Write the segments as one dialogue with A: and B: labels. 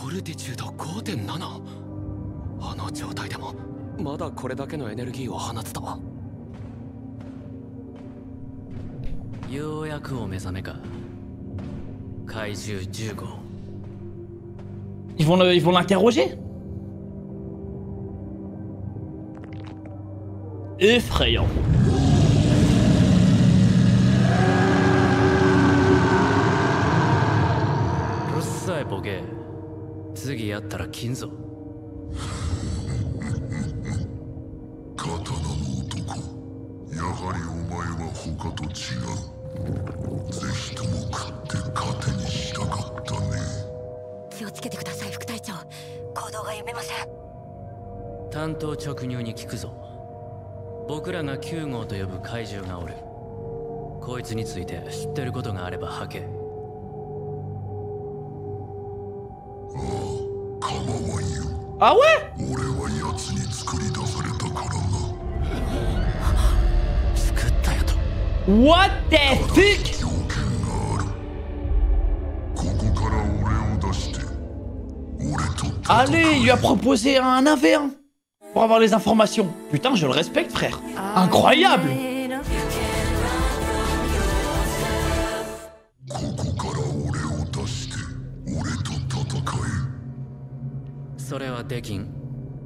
A: フォルティチュード 5.7。 あの状態でもまだこれだけのエネルギーを放つとは。
B: ようやくお目覚めか。怪獣10号。
C: Ils vont l'interroger? Effrayant.
B: うるさいボケ。次やったら金ぞ。
D: 刀の男、やはりお前は他と違う。ぜひとも食って糧にしたかったね。
E: 気をつけてください副隊長、行動が読めません。
B: 単刀直入に聞くぞ。僕らが9号と呼ぶ怪獣がおる。こいつについて知ってることがあれば吐け。
D: 構わんよ。
C: Ah ouais?
D: 俺は奴に作り出されたからな。
B: 作ったよと。
C: What the fuck?
D: 条件がある。ここから俺を出して、俺と戦う。
C: Allez, il lui a proposé un 1v1 pour avoir les informations. Putain, je le respecte, frère. Incroyable.
D: ここから俺を出して、俺と戦え。
B: それはできん。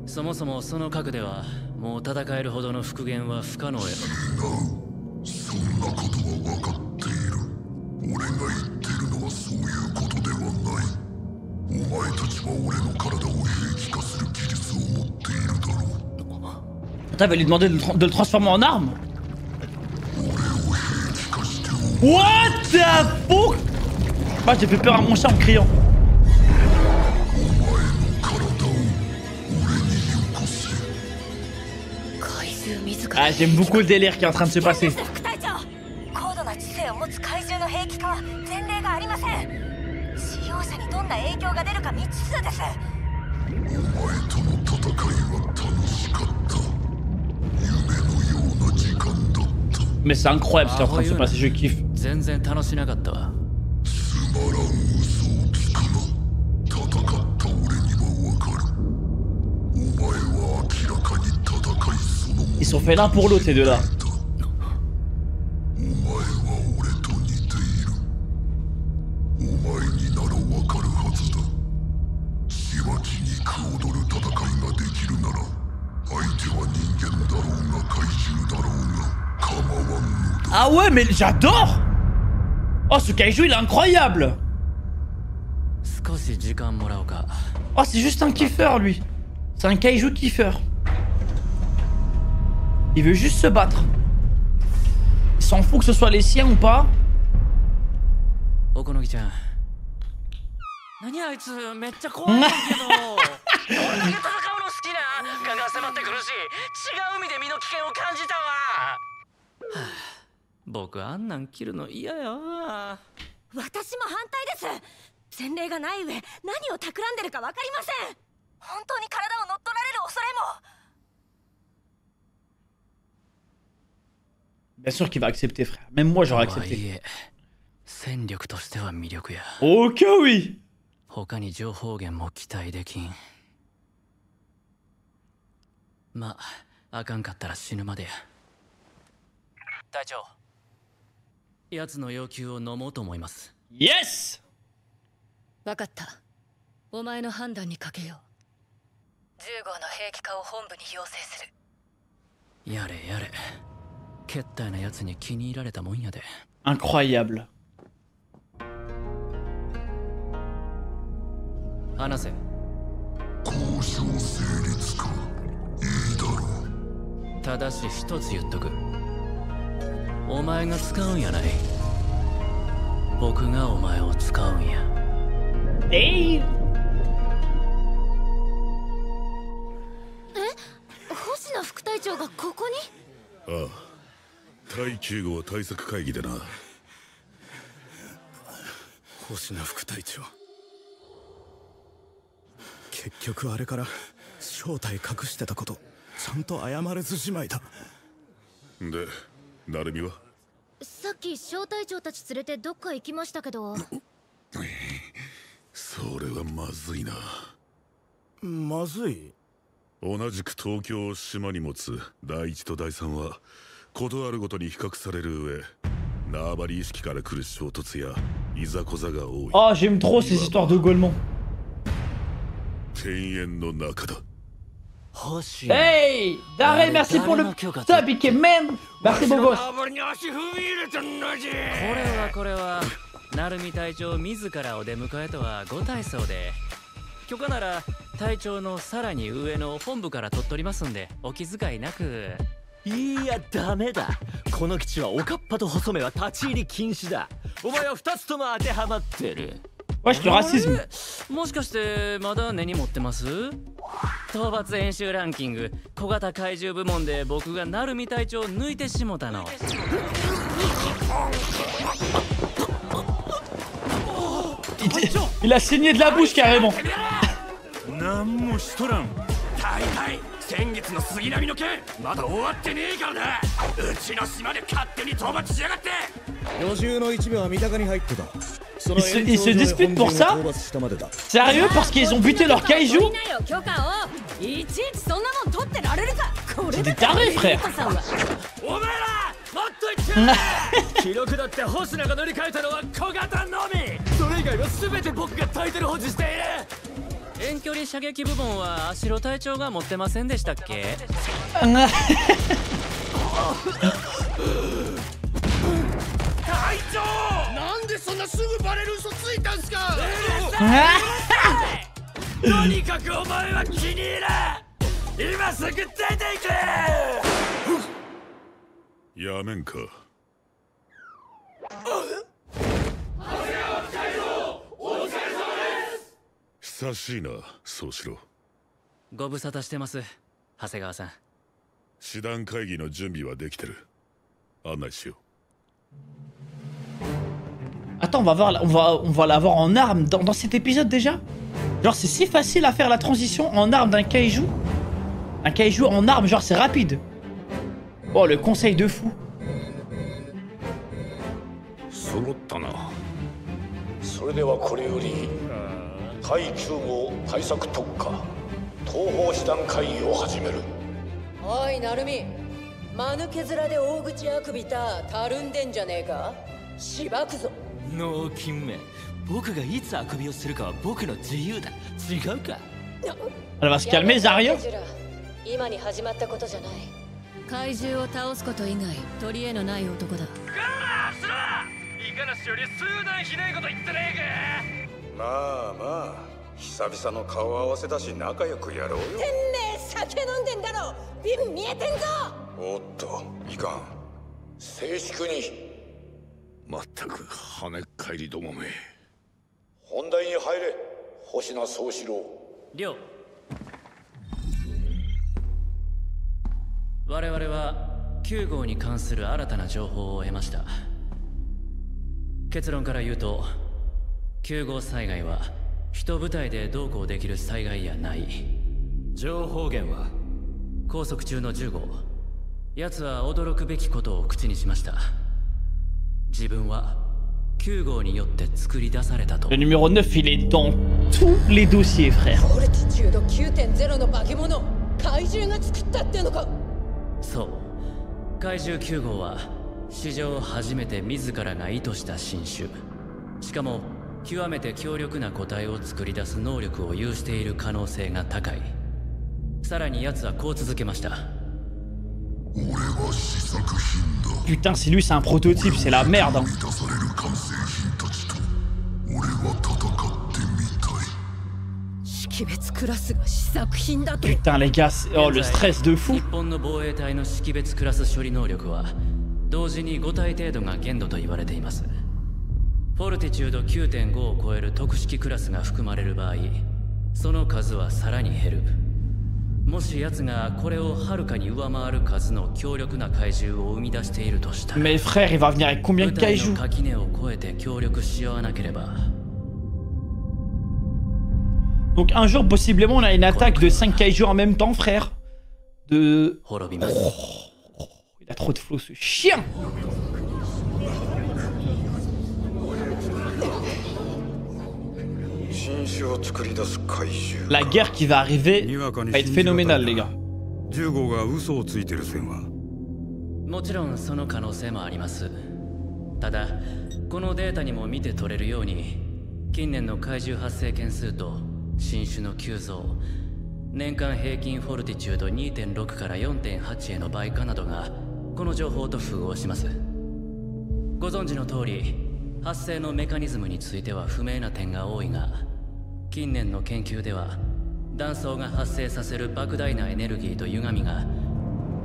B: そもそもその核ではもう戦えるほどの復元は不可能やろ。
D: そんなことは分かっている。俺が言ってるのはそういうことではない。お前たちは俺の体を兵器化する技術を持っているだろう。
C: Attends, il va lui demander de le transformer en arme.
D: 俺を兵器化してお
C: What the fuck? Ah, j'ai fait peur à mon chat en criant.
D: 前の体を俺によこせ。
E: 怪獣自ら
C: Ah, j'aime beaucoup le délire qui est en train de se passer.
E: 副隊長、高度な知性を持つ怪獣の兵器化は前例がありません。使用者にどんな影響が出るか未知数です。
D: お前との戦いは楽しかった。夢のような時間だった。
C: Mais c'est incroyable ce qui est en train de se passer, je kiffe.
B: 全然楽しなかったわ。
D: つまらん嘘をつくな。戦った俺には分かる。お前は明らかに戦いそのもの。
C: Ils sont faits l'un pour l'autre, ces deux-là.
D: お前は俺と似ている。お前になら分かるはずだ。しばき肉踊る戦いができるなら、相手は人間だろうが怪獣だろうが構わんのだ。
C: Ah ouais, mais j'adore. Oh, ce kaiju, il est incroyable.
B: 少し時間もらおうか。
C: Oh, c'est juste un kiffeur, lui. C'est un kaiju kiffeur. Il veut juste se battre. Il s'en fout que ce soit les siens ou pas.
B: おこのぎちゃん。何あいつめっちゃ怖いんだけど。どんだけ戦うの好きな。ガが迫ってくるし、違う意味で身の危険を感じたわ。はあ、僕あんなん切るの嫌やわ。
E: 私も反対です。前例がない上、何を企んでるか分かりません。本当に体を乗っ取られる恐れも。
C: Bien sûr qu'il va accepter, frère. Même moi, j'aurais accepté.
B: 戦力としては魅力や。
C: Ok, oui.
B: 他に情報源も期待できん。まあ、あかんかったら死ぬまでや。隊長、奴の要求を飲もうと思います。
C: Yes.
E: 分かった。お前の判断にかけよう。10号の兵器化を本部に要請する。
B: やれやれ。けったいな奴に気に入られたもんやで。
C: Incroyable.
B: 話せ。
D: 交渉成立か。いいだろう。
B: ただし一つ言っとく。お前が使うんやない。僕がお前を使うんや。
C: Hey.
E: 星野副隊長がここに？
F: ああ、第9号対策会議でな。
G: 星野副隊長、結局あれから正体隠してたことちゃんと謝れずじまいだ。
F: で、成美は？
H: さっき小隊長たち連れてどっか行きましたけど。
F: それはまずいな。
G: まずい。
F: 同じく東京を島に持つ第一と第三はことあるごとに比較される上、縄張り意識から来る衝突やいざこざが多い。
C: Oh, j'aime trop ces histoires de Golemon.
F: 犬猿の中だ。
C: Hey Daré, merci pour le sub, Ike man. Merci beau gosse.
B: これは鳴海隊長自らお出迎えとはご体操で、許可なら隊長のさらに上の本部から取っ取りますんで、お気遣いなく。
H: いやダメだ、この基地はおかっぱと細目は立ち入り禁止だ。お前は2つとも当てはまってる。
C: Wesh, le racisme.
B: もしかしてまだ根に持ってます？討伐演習ランキング小型怪獣部門で僕が鳴海隊長を抜いてしもたの。
C: Il a saigné de la bouche carrément.
I: なんもしとらん。大体先月の杉並の件まだ終わってねえからな。うちの島で勝手に討伐しやがって。
G: 予習の一部は三鷹に入ってた。
C: Ils se disputent pour ça? Sérieux? Parce qu'ils ont buté leur kaiju? C'est des tarés, frère.
B: 記録だって星名が乗り換えたのは小型のみ。それ以外は全て僕がタイトル保持している。遠距離射撃部門はアシロ隊長が持ってませんでしたっけ？
I: 隊長、なんでそんなすぐバレる嘘ついたんすか？とにかくお前は気に入らん。今すぐ出ていけ。
F: やめんか。久しいな、そうしろ。
B: ご無沙汰してます、長谷川さん。
F: 師団会議の準備はできてる。案内しよう。
C: Attends, on va l'avoir en armes dans cet épisode déjà. Genre c'est si facile à faire la transition en armes d'un kaiju. Un kaiju en armes, genre c'est rapide. Oh le conseil de fou.
D: 揃ったな。それではこれより対9号対策特化東方師団会議を始める。
J: おい成海、間抜け面で大口あくびたたるんでんじゃねえか。しばくぞ。
H: 脳筋め、僕がいつあくびをするかは僕の自由だ。違うか？
C: Elle va se calmer, Zarya.
J: 今に始まったことじゃない。怪獣を倒すこと以外取り柄のない男だ。
I: いかなしより数段ひどいこと言ってねえか。
D: まあまあ久々の顔合わせだし仲良くやろうよ。
J: てめえ酒飲んでんだろ。瓶見えてんぞ。
D: おっといかん。静粛に。
F: まったく跳ねっ返りどもめ。
D: 本題に入れ、星名宗四郎。
B: 亮、我々は9号に関する新たな情報を得ました。結論から言うと、9号災害は一部隊で同行できる災害やない。情報源は拘束中の10号。奴は驚くべきことを口にしました。 自分は9号によって作り出されたと。
C: Le numéro 9 il est dans tous les dossiers frère.
J: フォルティチュード 9.0 の化け物、怪獣が作ったってのか。
B: そう、怪獣9号は史上初めて自らが意図した新種。しかも極めて強力な個体を作り出す能力を有している可能性が高い。さらに奴はこう続けました。
D: 俺は試作品だ。
C: Putain, si lui c'est un prototype, c'est la merde. Hein.
D: 満たされる完成品たちと俺は戦ってみたい。
J: 識別クラスが試作品だと。
C: Putain les gars, oh le stress de fou.
B: 日本の防衛隊の識別クラス処理能力は同時に5体程度が限度と言われています。フォルティチュード 9.5 を超える特式クラスが含まれる場合、その数はさらに減る。 もし奴がこれをはるかに上回る数の強力な怪獣を生み出しているとしたら、
C: Mais frère, il va venir avec combien de
B: 部隊
C: kaiju?
B: の垣根を越えて協力し合わなければ。
C: Donc un jour possiblement on a une attaque de 5 kaiju en même temps frère. De... Oh, il a trop de flow ce chien. La guerre qui va arriver va être phénoménale, les gars.
I: 10号が嘘をついてる線は
B: もちろんその可能性もあります。ただこのデータにも見て取れるように近年の怪獣発生件数と新種の急増、年間平均フォルティチュード 2.6 から 4.8 への倍化などがこの情報と符合します。ご存知の通り発生のメカニズムについては不明な点が多いが、近年の研究では断層が発生させる莫大なエネルギーと歪みが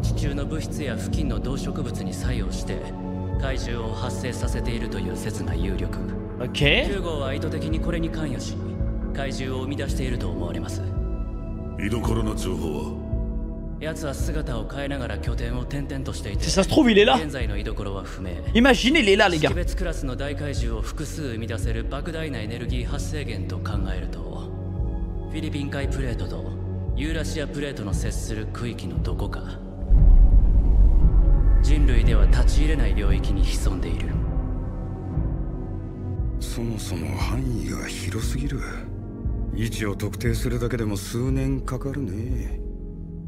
B: 地中の物質や付近の動植物に作用して怪獣を発生させているという説が有力。9号は意図的にこれに関与し怪獣を生み出していると思われます。
F: 居所の情報は
B: 奴は姿を変えながら拠点を転々としていて、
C: Si ça se trouve, il est là.
B: 現在の居所は不明。
C: Imaginez, il est là, les
B: 識
C: gars.
B: 別クラスの大怪獣を複数生み出せる莫大なエネルギー発生源と考えると、フィリピン海プレートとユーラシアプレートの接する区域のどこか、人類では立ち入れない領域に潜んでいる。
I: そもそも範囲が広すぎる。位置を特定するだけでも数年かかるね。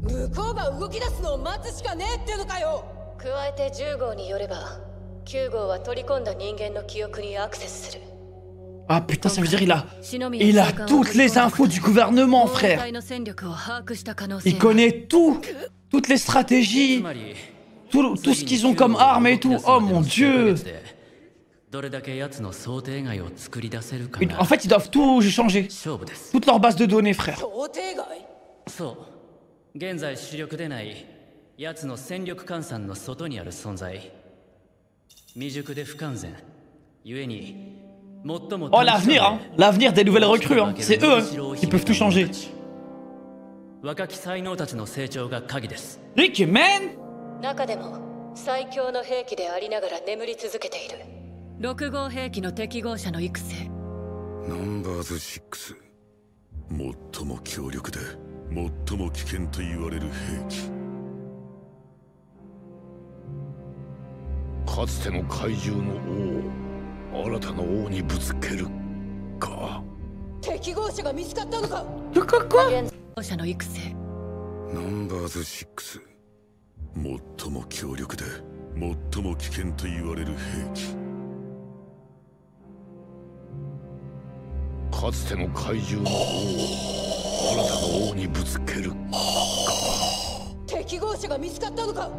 J: 向こうが動き出すのを待つしかねえっていうのかよ。加えて10号によれば9号は取り込んだ人間の記憶にアクセスする。
C: Ah putain, ça veut dire il a toutes les infos du gouvernement, frère. Il connaît tout, toutes les stratégies, tout ce qu'ils ont comme armes et tout. Oh mon dieu. En fait, ils doivent tout changer. Toute leur base de données, frère.
B: 現在主力でない奴の戦力換算の外にある存在、未熟で不完全故に最も
C: Oh l'avenir, hein. L'avenir des nouvelles recrues, hein. C'est eux hein, qui peuvent tout changer.
B: 若き才能たちの成長が鍵です。
C: Rick, man.
J: 中でも最強の兵器でありながら眠り続けている6号兵器の適合者の育成。
F: ナンバーズ6、最も強力で最も危険と言われる兵器。かつての怪獣の王、新たな王にぶつけるか。
J: 適合者が見つかったのか。適合者の育成。
F: ナンバーズ6、最も強力で最も危険と言われる兵器。かつての怪獣の王、新たな王にぶつけるか。
J: 適合者が見つかったのか。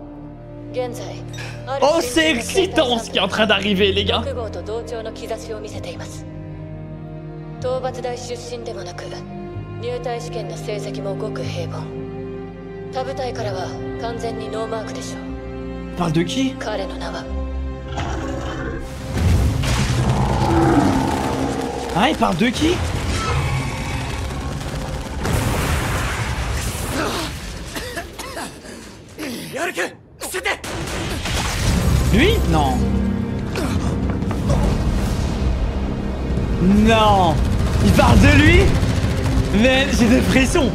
C: Oh, c'est excitant ce qui est en train d'arriver, les gars.
J: 6号と同調の兆しを見せています。討伐大出身でもなく、入隊試験の成績もごく平凡。他部隊からは完全にノーマークでしょう。
C: Parle de qui?
J: 彼の名は。
C: Ah, il parle de qui? Lui? Non. Non. Il parle de lui? Mais j'ai des frissons.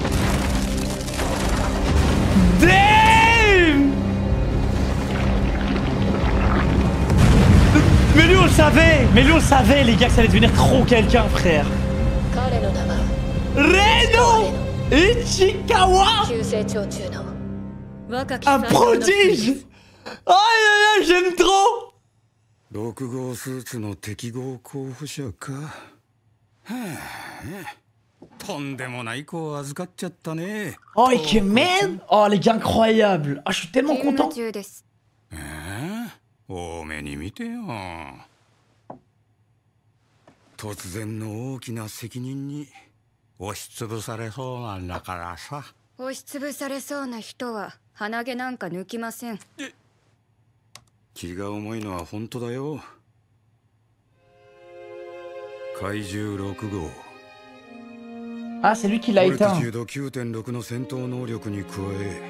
C: Damn. Mais lui on le savait. Mais lui on le savait les gars que ça allait devenir trop quelqu'un frère. Reno Ichikawa. Un prodige. Ah, j'aime trop.
I: 6号スーツの適合候補者か。はあ、とんでもない子を預かっちゃったね。
C: Oh, Ikemen. Oh, les gars, incroyable. Ah, je suis tellement content.
I: 多めに見てよ。突然の大きな責任に押しつぶされそうなんだからさ。
K: 押しつぶされそうな人は鼻毛なんか抜きません。
I: 気が重いのは本当だよ。怪獣6号。
C: Ah, c'est lui qui l'a éteint.
I: フォルティチュード 9.6 の戦闘能力に加え、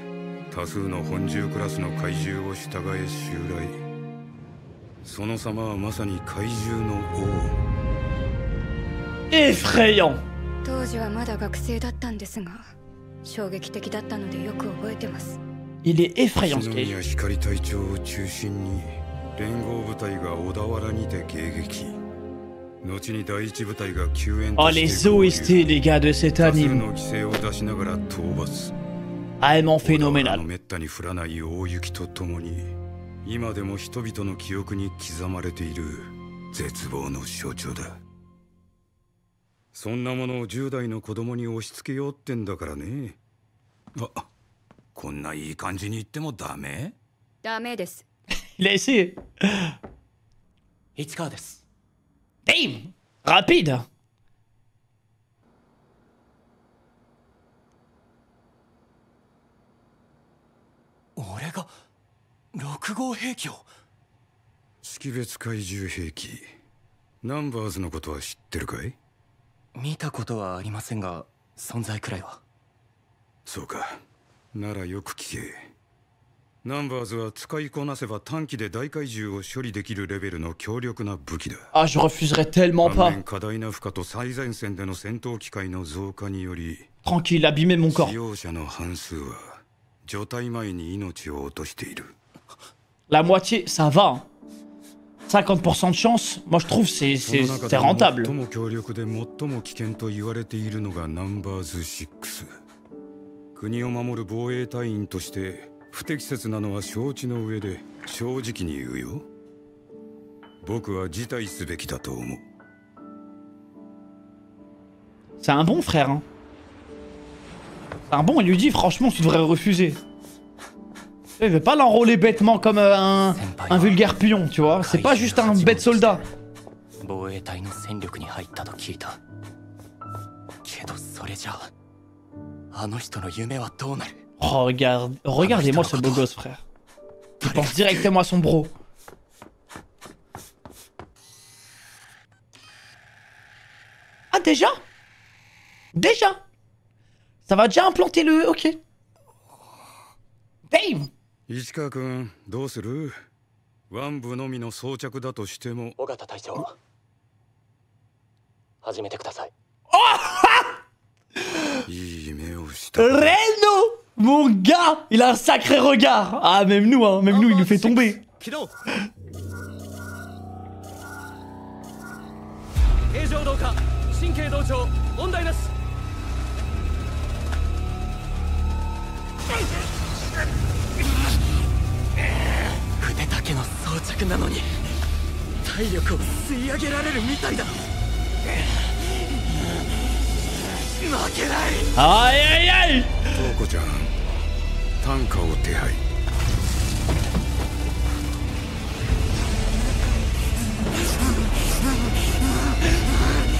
I: 多数の本獣クラスの怪獣を従え襲来。その様はまさに怪獣の王。
C: Effrayant.
K: 当時はまだ学生だったんですが、衝撃的だったのでよく覚えてます。
C: Il est effrayant ce
I: qu'il est. 光隊長を中心に連合部隊が小田原にて迎撃。
G: 後に第一部隊が救援
C: Oh, les OST, les gars, de cet
G: 多数
C: anime.
G: の犠牲を出しながら討伐
C: Vraiment
G: 小田原
C: phénoménal.
G: のめったに降らない大雪とともに今でも人々の記憶に刻まれている絶望の象徴だ。そんなものを10代の子供に押し付けようってんだからね。あ、こんないい感じに言ってもダメ？
K: ダメです。
C: Il a essayé.
A: 市川です。
C: Damn! Rapide!
A: 俺が6号兵器を。
G: 識別怪獣兵器ナンバーズのことは知ってるかい？
A: 見たことはありませんが、存在くらいは。
G: そうか。ならよく聞け。ナンバーズは使いこなせば短期で大怪獣を処理できるレベルの強力な武器だ。
C: Ah, je refuserais tellement
G: 反
C: pas.
G: 面過大な負荷と最前線での戦闘機会の増加により
C: Tranquille, abîmer mon corps.
G: 使用者の半数は除隊前に命を落としている。
C: La moitié, ça va. Hein. 50% de chance, moi je trouve c'est rentable.
G: 最も強力で最も危険と言われているのがナンバーズ6。国を守る防衛隊員として不適切なのは承知の上で正直に言うよ。僕は辞退すべきだと思う。
C: C'est un bon frère. Hein. C'est un bon, il lui dit franchement tu devrais refuser. Il veut pas l'enrôler bêtement comme un vulgaire pion, tu vois. C'est pas juste un bête soldat. Oh, regardez-moi ce beau gosse, frère. Il pense directement à son bro. Ah, déjà? Déjà? Ça va déjà implanter le... Ok. Damn!
G: 石川君どうする？腕部のみの装着だとしても。
A: 尾形隊長、始めてください。
G: いい目をした。
C: Reno! Mon gars! Il a un sacré regard! Ah, même nous, hein. Même nous, il nous fait tomber.
B: 形状同化、神経同調、問題なし。
A: 腕だけの装着なのに体力を吸い上げられるみたいだ。負けない。
C: Aïe aïe aïe!
G: トウコちゃん、担架を手配。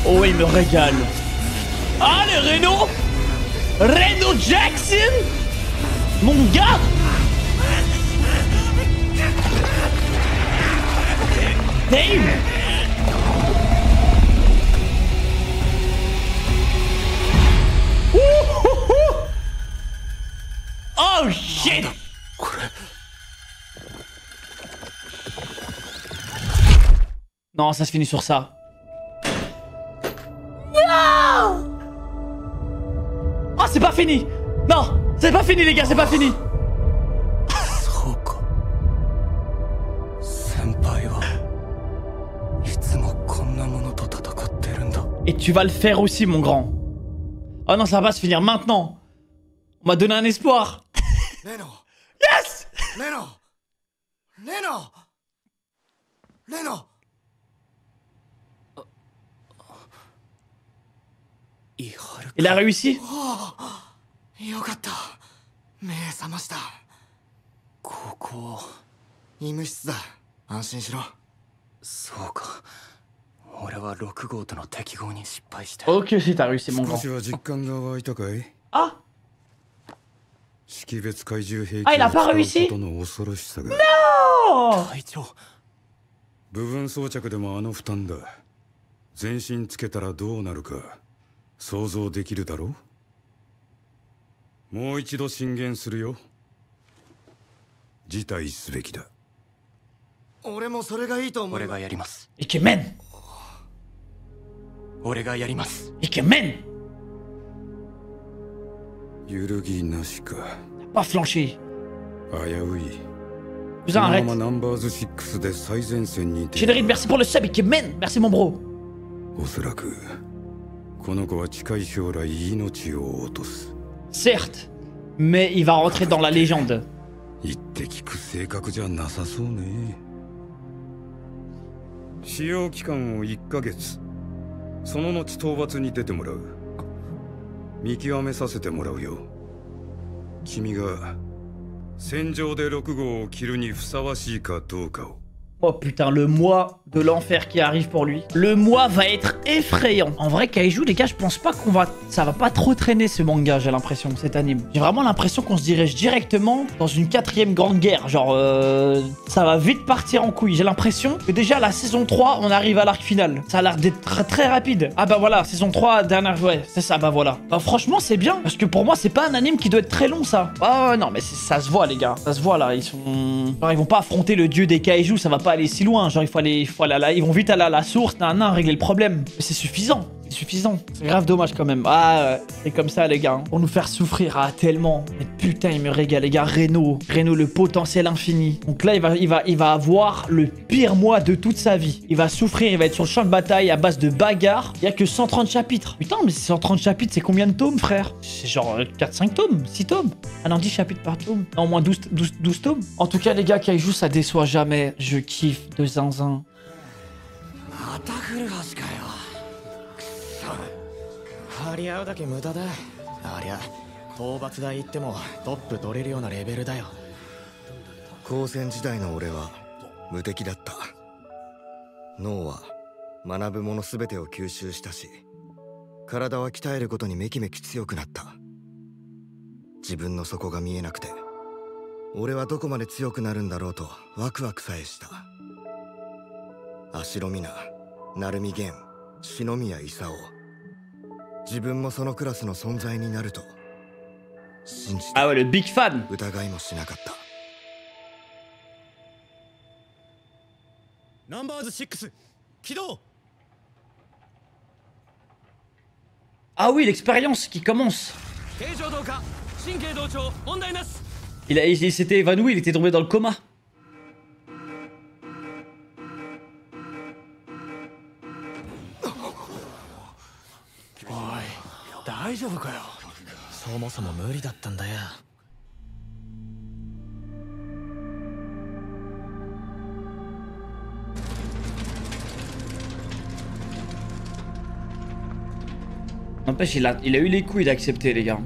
C: Oh, il me régale. Ah, le Reno! Reno Jackson! Mon gars! Damn! Oh shit! Non, ça se finit sur ça. Non! Oh, c'est pas fini! Non! C'est pas fini, les gars, c'est pas fini! Et tu vas le faire aussi, mon grand. Oh non, ça va se finir maintenant. On m'a donné un espoir. Yes! Il a réussi.
L: よかった。目覚ました。ここ医務室だ。安心しろ。
A: そうか。俺は6号との適合に失敗して。
C: Ok, si t'as réussi, mon
G: 少
C: grand.
G: しは実感が湧いたかい？
C: Ah!
G: 識別怪獣兵器
C: Ah, il a pas réussi?
G: ことの恐ろしさが。
C: Non!
A: 隊長。
G: 部分装着でもあの負担だ。全身つけたらどうなるか想像できるだろう？もう一度進言するよ。辞退すべきだ。
L: 俺もそれがいいと思う。
A: 俺がやります。
C: イケメン。
A: 俺がやります。
C: イケメン。
G: 揺るぎなしか。
C: Pas flanché.
G: 危うい。
C: Cousin, arrête.
G: Numbers 6で最前線に。
C: Générique, merci pour le sub, Ikemen. Merci, mon bro.
G: おそらくこの子は近い将来命を落とす。
C: Certes, mais il va rentrer dans la légende.
G: 言って聞く性格じゃなさそうね。使用期間を1ヶ月、その後討伐に出てもらう。見極めさせてもらうよ。君が戦場で6号を着るにふさわしいかどうかを。
C: Oh putain, le mois de l'enfer qui arrive pour lui. Le mois va être effrayant. En vrai, Kaiju, les gars, je pense pas qu'on va... Ça va pas trop traîner ce manga, j'ai l'impression, cet anime. J'ai vraiment l'impression qu'on se dirige directement dans une 4e grande guerre. Genre, ça va vite partir en couille. J'ai l'impression que déjà, la saison 3, on arrive à l'arc final. Ça a l'air d'être très rapide. Ah bah voilà, saison 3, dernière... Ouais, c'est ça, bah voilà. Bah franchement, c'est bien. Parce que pour moi, c'est pas un anime qui doit être très long, ça. Ah non, mais ça se voit, les gars. Ça se voit, là. Ils sont... Genre, ils vont pas affronter le dieu des Kaiju, ça va pas aller si loin, genre il faut aller là, ils vont vite aller à la source, régler le problème. Mais c'est suffisant, c'est suffisant. C'est grave dommage quand même. Ah, c'est comme ça les gars, hein. Pour nous faire souffrir, ah tellement. Mais putain, il me régale les gars, Reno, le potentiel infini. Donc là, il va avoir le pire mois de toute sa vie. Il va souffrir, il va être sur le champ de bataille à base de bagarres. Il y a que 130 chapitres. Putain, mais 130 chapitres, c'est combien de tomes, frère? C'est genre 4-5 tomes, 6 tomes. Ah non, 10 chapitres par tome. Non, au moins 12 tomes. En tout cas, les gars, Kaiju, ça déçoit jamais. Je kiffe de zinzin.
L: また古橋かよ。くそ。張り合うだけ無駄だ。ありゃ討伐台行ってもトップ取れるようなレベルだよ。高専時代の俺は無敵だった。脳は学ぶもの全てを吸収したし、体は鍛えることにめきめき強くなった。自分の底が見えなくて、俺はどこまで強くなるんだろうとワクワクさえした。足呂美奈、鳴海源、篠宮勲、自分もそのクラスの存在になると信じて、
C: Ah ouais, le big fan.
L: 疑いもしなかった。
I: ナンバーズ6起動。
C: Ah oui, l'expérience qui commence.
I: 形状同化、神経同調、問題なし。
C: Il s'était évanoui, il était tombé dans le coma.
L: おい、大丈夫かよ。そもそも無理だったんだよ。
C: N'empêche, il a eu les couilles d'accepter, les gars.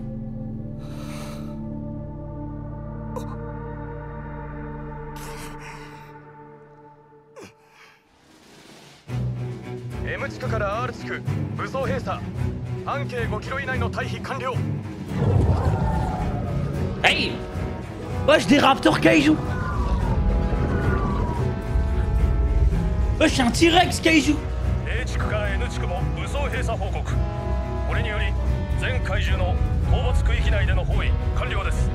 I: M 地区から R 地区武装閉鎖、半径5キロ以内の退避完了。
C: Hey! Wesh, des raptors Kaiju! Wesh, un T-Rex Kaiju!
I: A 地区から N 地区も武装閉鎖報告。これにより全怪獣の討伐区域内での包囲完了です。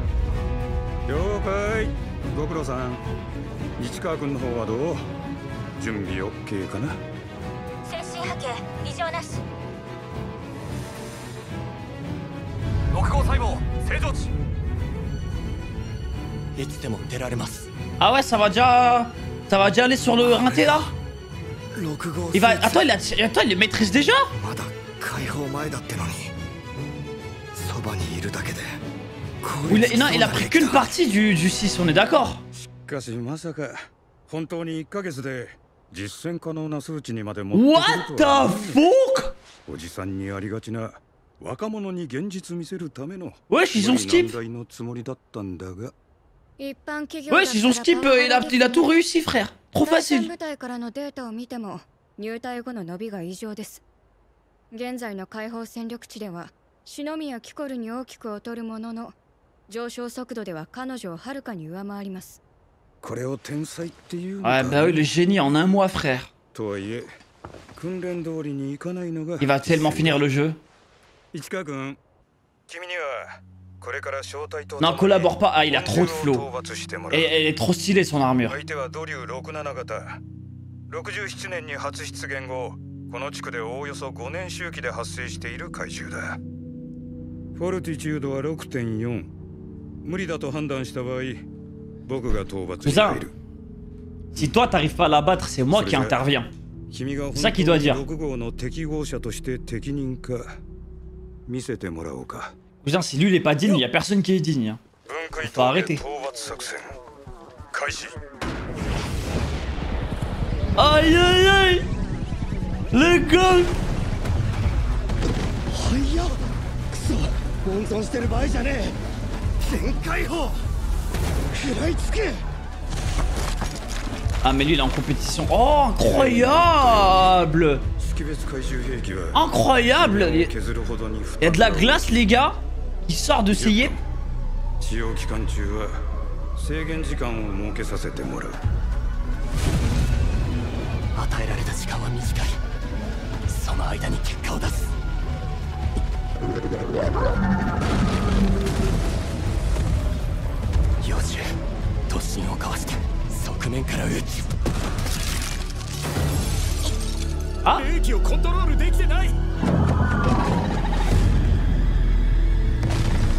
G: 了解。ご苦労さん。市川君の方はどう？準備 OK かな？
E: 精神波形異常なし。
I: 6号細胞正常値。
L: いつでも出られます。
C: Ah ouais, ça va déjà aller sur le rinté là? Il va... Attends, il le maîtrise déjà?
L: まだ解放前だってのに。そばにいるだけで。
C: Non, il a pris qu'une partie du 6, on est d'accord?
G: しかしまさか本当に1ヶ月で実践可能な数値にまで持ってくるとは。
C: What the fuck?
G: おじさんにありがちな若者に現実見せるための。
C: Wesh, ils ont skip.
G: のつもりだったんだが。
K: Wesh,
C: ils ont skip, il a tout réussi, frère. Trop facile.
K: 部隊からのデータを見ても入隊後の伸びが異常です。現在の解放戦力値では篠宮キコルに大きく劣るものの、上昇速度では彼女をはるかに上回ります。
G: これを天才っていうのか。
C: Ouais, bah oui, le génie en un mois, frère.
G: とはいえ訓練通りにいかないのが。
C: Il va tellement finir le jeu.
G: 市川君、君にはこれから招待と。
C: Non, collabore pas. Ah, il a trop de flow. Et elle est trop stylée son armure.
G: 相手はドリュー67型。67年に初出現後、この地区でおおよそ5年周期で発生している怪獣だ。フォルティチュードは 6.4。無理だと判断した場合、僕が討伐している。
C: Si toi t'arrives pas à la battre, c'est moi qui interviens. C'est ça qu'il doit dire. Cousin, si lui il est pas digne, il y a personne qui est digne. Hein. Faut arrêter. Aïe aïe aïe. Les gars.
I: 温存してる場合じゃねえ全開砲食らいつけ
C: Ah mais lui il est en compétition. Oh incroyable. Incroyable. Il y a de la glace les gars qui sort de ses yeux.
G: 使用期間中は制限時間を設けさせてもらう
I: 与えられた時間は短いその間に結果を出す幼獣突進をかわして側面から撃つ
C: あ
I: 兵器をコントロールできてない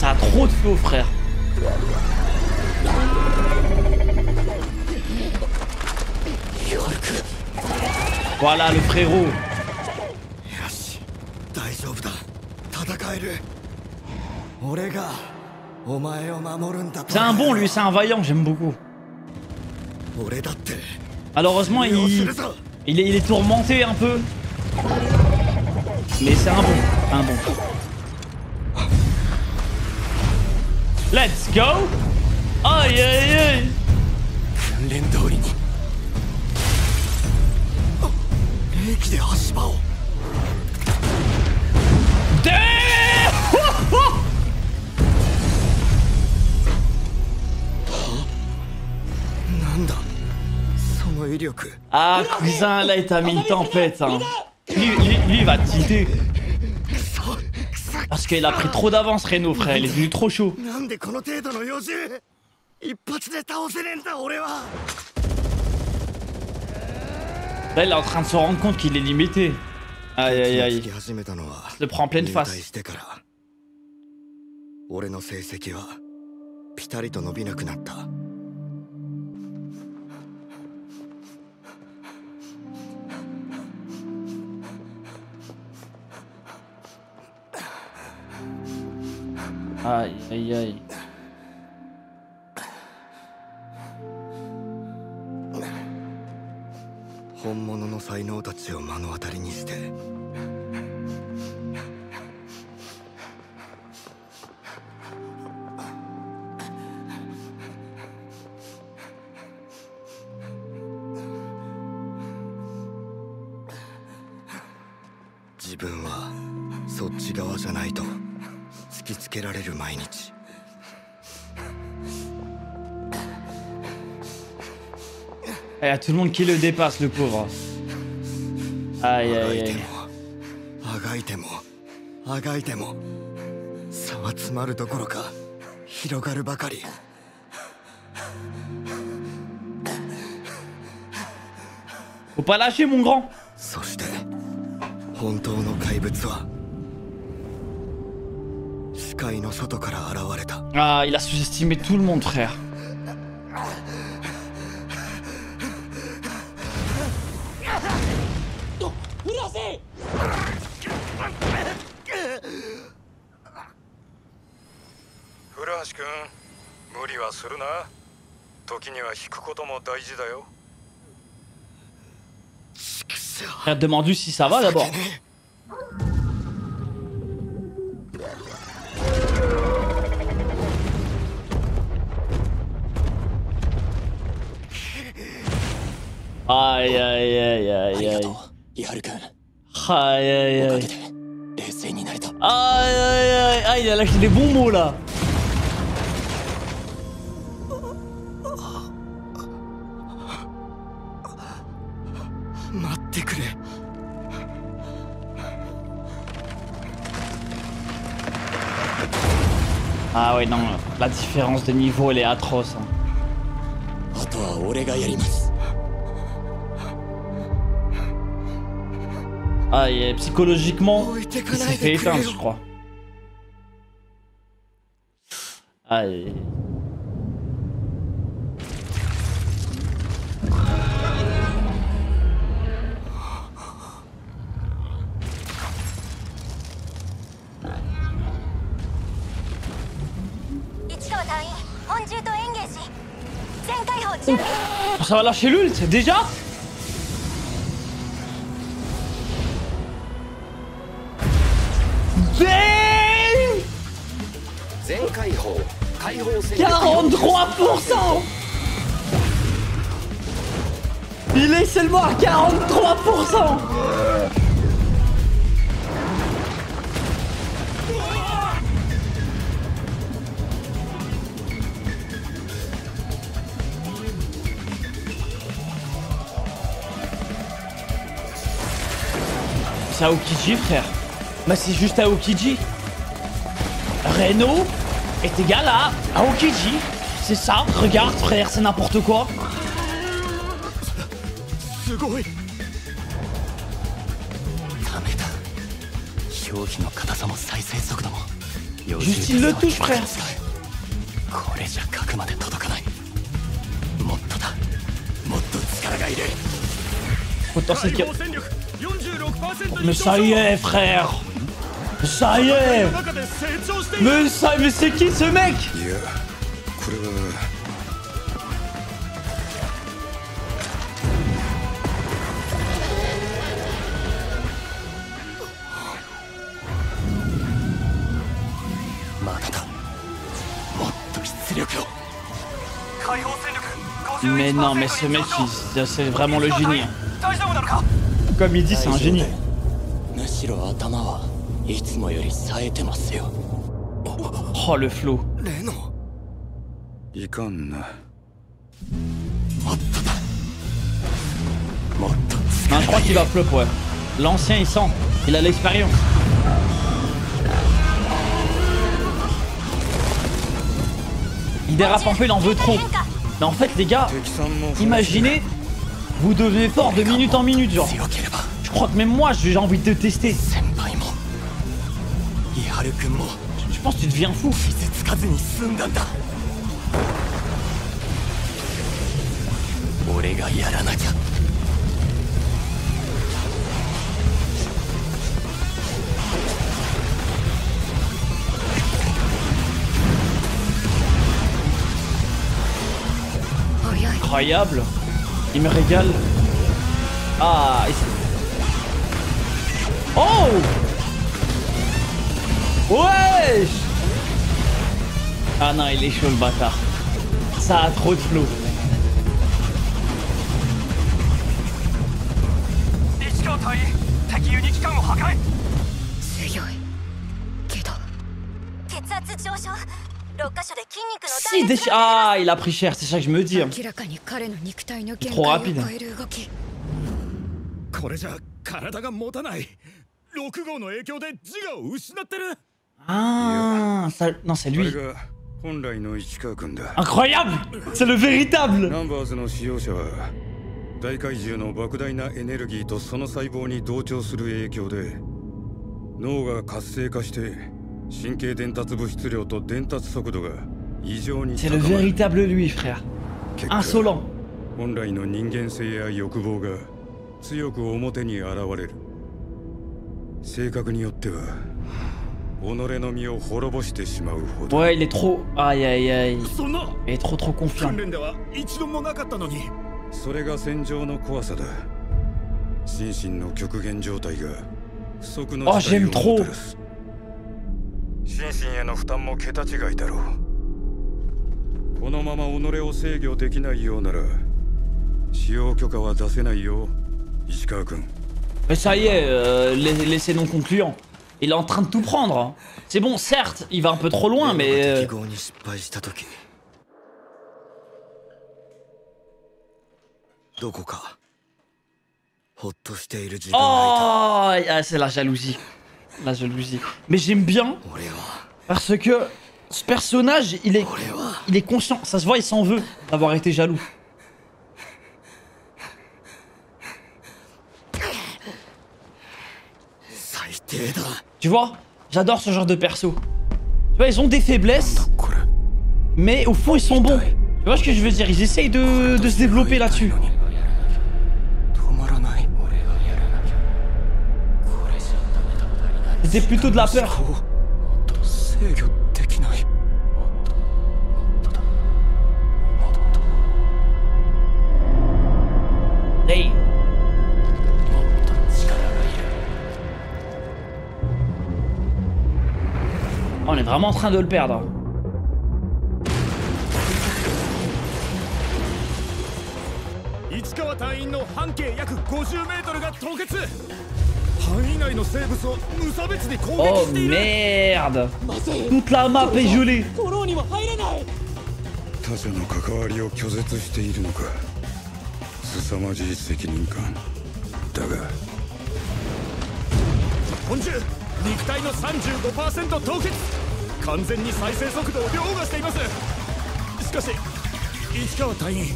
C: Ça a trop de feu frère. Voilà le frérot. C'est un bon lui, c'est un vaillant, j'aime beaucoup. Malheureusement il est tourmenté un peu. Mais c'est un bon, un bon. Let's go! Aïe aïe aïe! Ah cousin, là il t'a mis une tempête hein. Lui il va tilter. Parce qu'il a pris trop d'avance Reno frère, il est devenu trop chaud. Là il est en train de se rendre compte qu'il est limité. Aïe aïe aïe. Il se le prend en pleine face. Aïe aïe aïe. Il y a tout le monde qui le dépasse, le pauvre. Aïe aïe aïe. Faut pas lâcher mon grand. Ah, il a sous-estimé tout le monde, frère. Frère, demande-lui si ça va d'abord. Aïe aïe aïe aïe aïe. Aïe aïe aïe. Aïe aïe aïe. Ah, il a lâché des bons mots là. Ah ouais non, la différence de niveau elle est atroce. Hein. Ah et psychologiquement, il s'est fait éteindre je crois. Aïe.
E: 川隊員本獣とエンゲージ全開砲準備
C: Ça va lâcher l'ult déjà. Damn
A: 全開砲開砲戦
C: 43%. Il est seulement à 43%. C'est Aokiji, frère. Bah c'est juste Aokiji. Reno est égal à Aokiji. C'est ça, regarde frère, c'est n'importe quoi.
I: すごい。
A: ダメだ。表皮の硬さも再生速度も。
C: Juste il le touche, frère.
A: これじゃ核まで届かない。もっとだ。もっと力がいる。
C: Potentiel qu'il y a... Mais ça y est, frère. Ça y est. Mais c'est qui ce mec? Mais non, mais ce mec, c'est vraiment le génie. Comme il dit, c'est un génie. Oh, le flow. Non, je crois qu'il va flop, ouais. L'ancien, il sent. Il a l'expérience. Il dérape un peu, il en veut trop. Mais en fait, les gars, imaginez, vous devenez fort de minute en minute, genre. Je crois que même moi, j'ai envie de te tester. Je pense que tu deviens fou. Incroyable. Il me régale. Ah. Oh. Wesh. Ah non, il est chaud le bâtard. Ça a trop de flow. Si, ah, il a pris cher, c'est ça que je me dis. Hein. Trop rapide. Ah, ça... non, c'est lui. Incroyable. C'est le véritable.
G: 大怪獣の莫大なエネルギーとその細胞に同調する影響で脳が活性化して神経伝達物質量と伝達速度が異常に
C: C'est le véritable lui, frère. Insolent.
G: 本来の人間性や欲望が強く表に現れる。性格によっては己の身を滅ぼしてしまうほど。
C: Ouais, il est trop. Aïe aïe aïe. Il est trop confiant.
G: それが戦場の怖さだ。心身の極限状態が不測の事態をもたらす。心身への負担も桁違いだろう。このまま己を制御できないようなら使用許可は出せないよ、石川君。
C: Mais ça y est, laissez non concluant. Il est en train de tout prendre. Hein. C'est bon, certes, il va un peu trop loin, mais. Oh, ah, c'est la jalousie. La jalousie. Mais j'aime bien parce que ce personnage, il est conscient. Ça se voit, il s'en veut d'avoir été jaloux. Tu vois, j'adore ce genre de perso. Tu vois, ils ont des faiblesses, mais au fond, ils sont bons. Tu vois ce que je veux dire? Ils essayent de se développer là-dessus. C'était plutôt de la peur. On est vraiment en train de le perdre.
I: 市川隊員の半径約50メートルが凍結。範囲内の生物を無差別に攻撃
C: Oh
I: している。
C: merde! Toute la map est gelée!
I: フォローには入れない。
G: 他者の関わりを拒絶しているのか。凄まじい責任感だが。
I: 本中肉体の 35% 凍結。完全に再生速度を凌駕しています。しかし市川隊員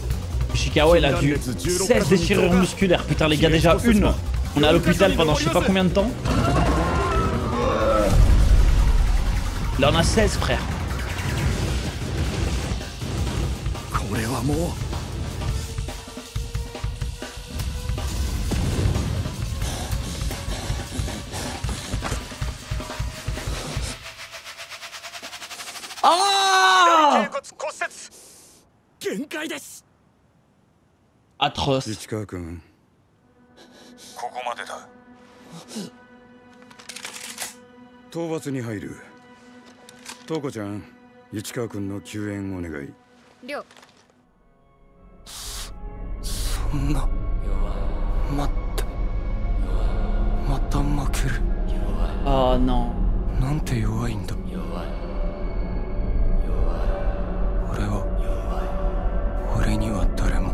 C: Ishikawa il a dû 16 déchirures musculaires. Putain les gars, déjà une. On est à l'hôpital pendant je sais pas combien de temps. Là on a 16 frère.
I: これはもう
C: Ah!
I: 限界です。
C: Atroce.
G: 市川君、ここまでだ。討伐に入る。トウコちゃん、市川君の救援お願い。
K: りょう。
A: そんな。待って。また負ける。
C: Oh non.
A: なんて弱いんだ。俺には誰も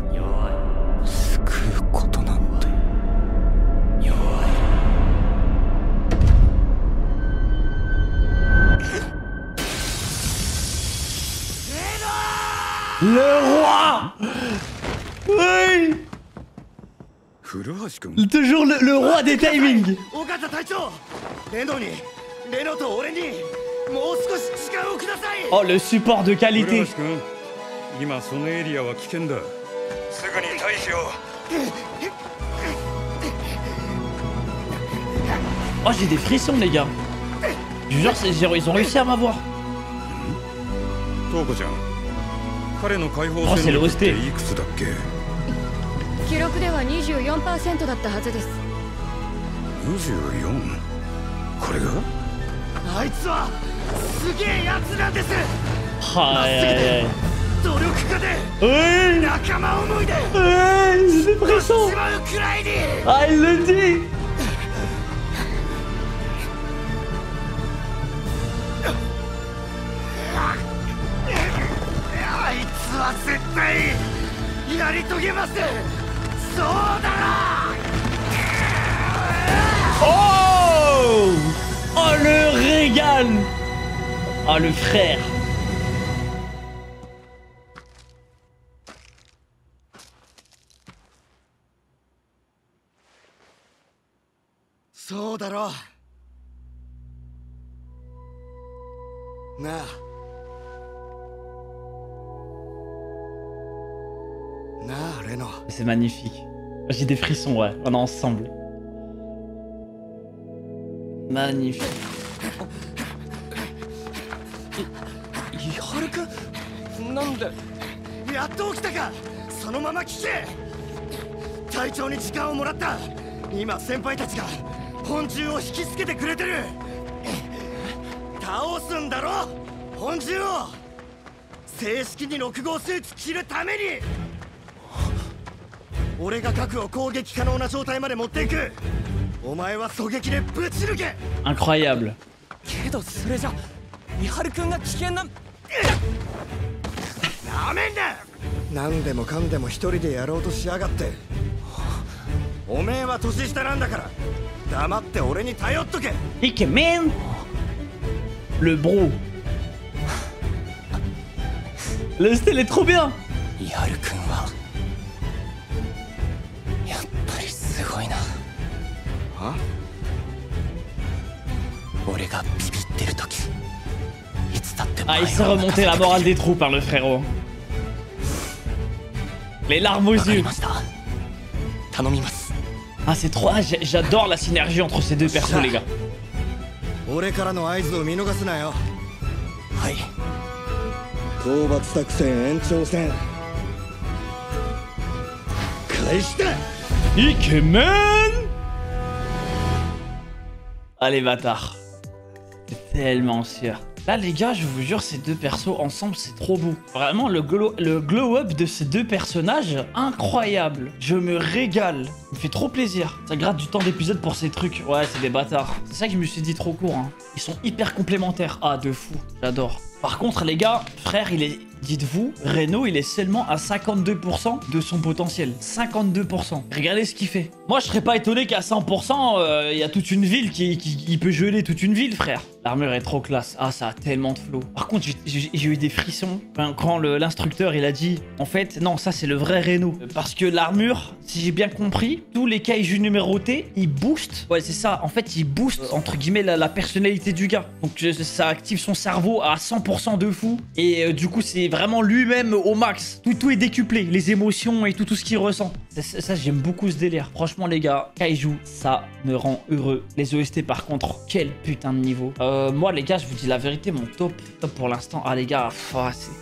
A: 救うことなんて弱い。
C: Le roi! Oui!
G: 古橋君。
C: Toujours le roi des timings!
I: 尾形隊長、レノと俺にもう少し時間をください。
C: Oh le support de qualité!
G: 古橋君、今そのエリアは危険だ。すぐに退避を。
C: Oh j'ai des frissons les gars. Je vous jure, ils ont réussi à m'avoir.
G: トウコちゃん、彼の解放
C: Oh c'est
G: 戦
C: le
G: 力って
C: hosté.
G: いくつだっけ？
K: 記録では 24% だったはずです。
G: 24？ これが？
I: あいつはすげえやつなんです。
C: Aïe aïe aïe.
I: 努力家で
C: Oui!
I: 仲間思いで
C: Oui! C'est pressant!
I: しまうくらいに。
C: Ah il le dit!
I: あいつは絶対やり遂げます。そうだろ。
C: Oh! Oh le régal! Oh le frère!
I: そうだろう。なあ。なあ、レノ。
C: C'est magnifique. J'ai des frissons, ouais. On est ensemble. Magnifique.
A: 伊原君、なんで。
I: やっと起きたか。そのまま聞け。隊長に時間をもらった。今先輩たちが本獣を引きつけてくれてる。倒すんだろ、本獣を。正式に6号スーツ着るために。俺が核を攻撃可能な状態まで持っていく。お前は狙撃でぶち抜け。
C: Incroyable.
A: けどそれじゃ伊原君が危険な。
I: なめんな。何でもかんでも一人でやろうとしやがって。おめえは年下なんだから黙って俺に頼っとけ。
C: Ikemen! Le bro. Le style est trop bien!
A: 伊原君はやっぱりすごいな。
I: は？
A: 俺がビビってる時いつだって
C: Ah, il s'est remonté la morale des troupes, hein, le frérot. Les larmes aux yeux.
A: 頼みます。
C: Ah, c'est trop. Ah, j'adore la synergie entre ces deux persos, les gars.
I: 俺からの合図を見逃すなよ。
A: はい。
I: 討伐作戦延長戦開始だ。
C: Ikemen! Ah, les bâtards. C'est tellement sûr. Là, les gars, je vous jure, ces deux persos ensemble, c'est trop beau. Vraiment, le glow-up de ces deux personnages, incroyable. Je me régale. Ça me fait trop plaisir. Ça gratte du temps d'épisode pour ces trucs. Ouais, c'est des bâtards. C'est ça que je me suis dit trop court. Hein. Ils sont hyper complémentaires. Ah, de fou. J'adore. Par contre, les gars, frère, il est... Dites-vous, Reno, il est seulement à 52% de son potentiel. 52%. Regardez ce qu'il fait. Moi, je serais pas étonné qu'à 100%, il y a toute une ville qui peut geler toute une ville, frère. L'armure est trop classe. Ah, ça a tellement de flow. Par contre, j'ai eu des frissons quand l'instructeur, il a dit... En fait, non, ça, c'est le vrai Reno. Parce que l'armure, si j'ai bien compris, tous les kaiju numérotés, ils boostent. Ouais, c'est ça. En fait, ils boostent, entre guillemets, la personnalité du gars. Donc, ça active son cerveau à 100% de fou. Et du coup, c'est vraiment lui-même au max. Tout est décuplé. Les émotions et tout ce qu'il ressent. Ça, j'aime beaucoup ce délire. Franchement, les gars, kaiju, ça me rend heureux. Les OST, par contre, quel putain de niveau. Moi, les gars, je vous dis la vérité, mon top pour l'instant. Ah, les gars,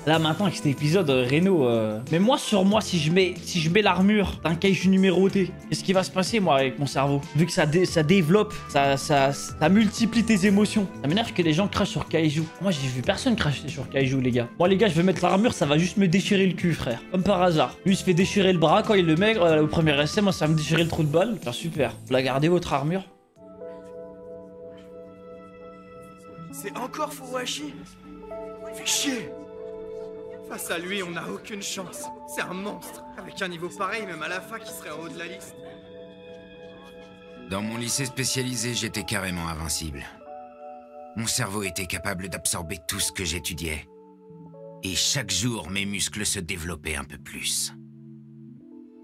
C: là, maintenant, avec cet épisode, Reno... Mais moi, sur moi, si je mets l'armure d'un kaiju numéroté, qu'est-ce qui va se passer, moi, avec mon cerveau? Vu que ça développe, ça multiplie tes émotions. Ça m'énerve que les gens crachent sur kaiju. Moi, j'ai vu personne cracher sur kaiju, les gars. Moi, les gars, je vais mettre l'armure, ça va juste me déchirer le cul, frère. Comme par hasard. Lui, il se fait déchirer le bras quand il le met au premier essai. Moi, ça va me déchirer le trou de balle. Enfin, super. Vous la gardez, votre armure?
M: C'est encore Fuwashi. Fais chier. Face à lui, on n'a aucune chance. C'est un monstre. Avec un niveau pareil, même à la fac, il serait en haut de la liste.
N: Dans mon lycée spécialisé, j'étais carrément invincible. Mon cerveau était capable d'absorber tout ce que j'étudiais. Et chaque jour, mes muscles se développaient un peu plus.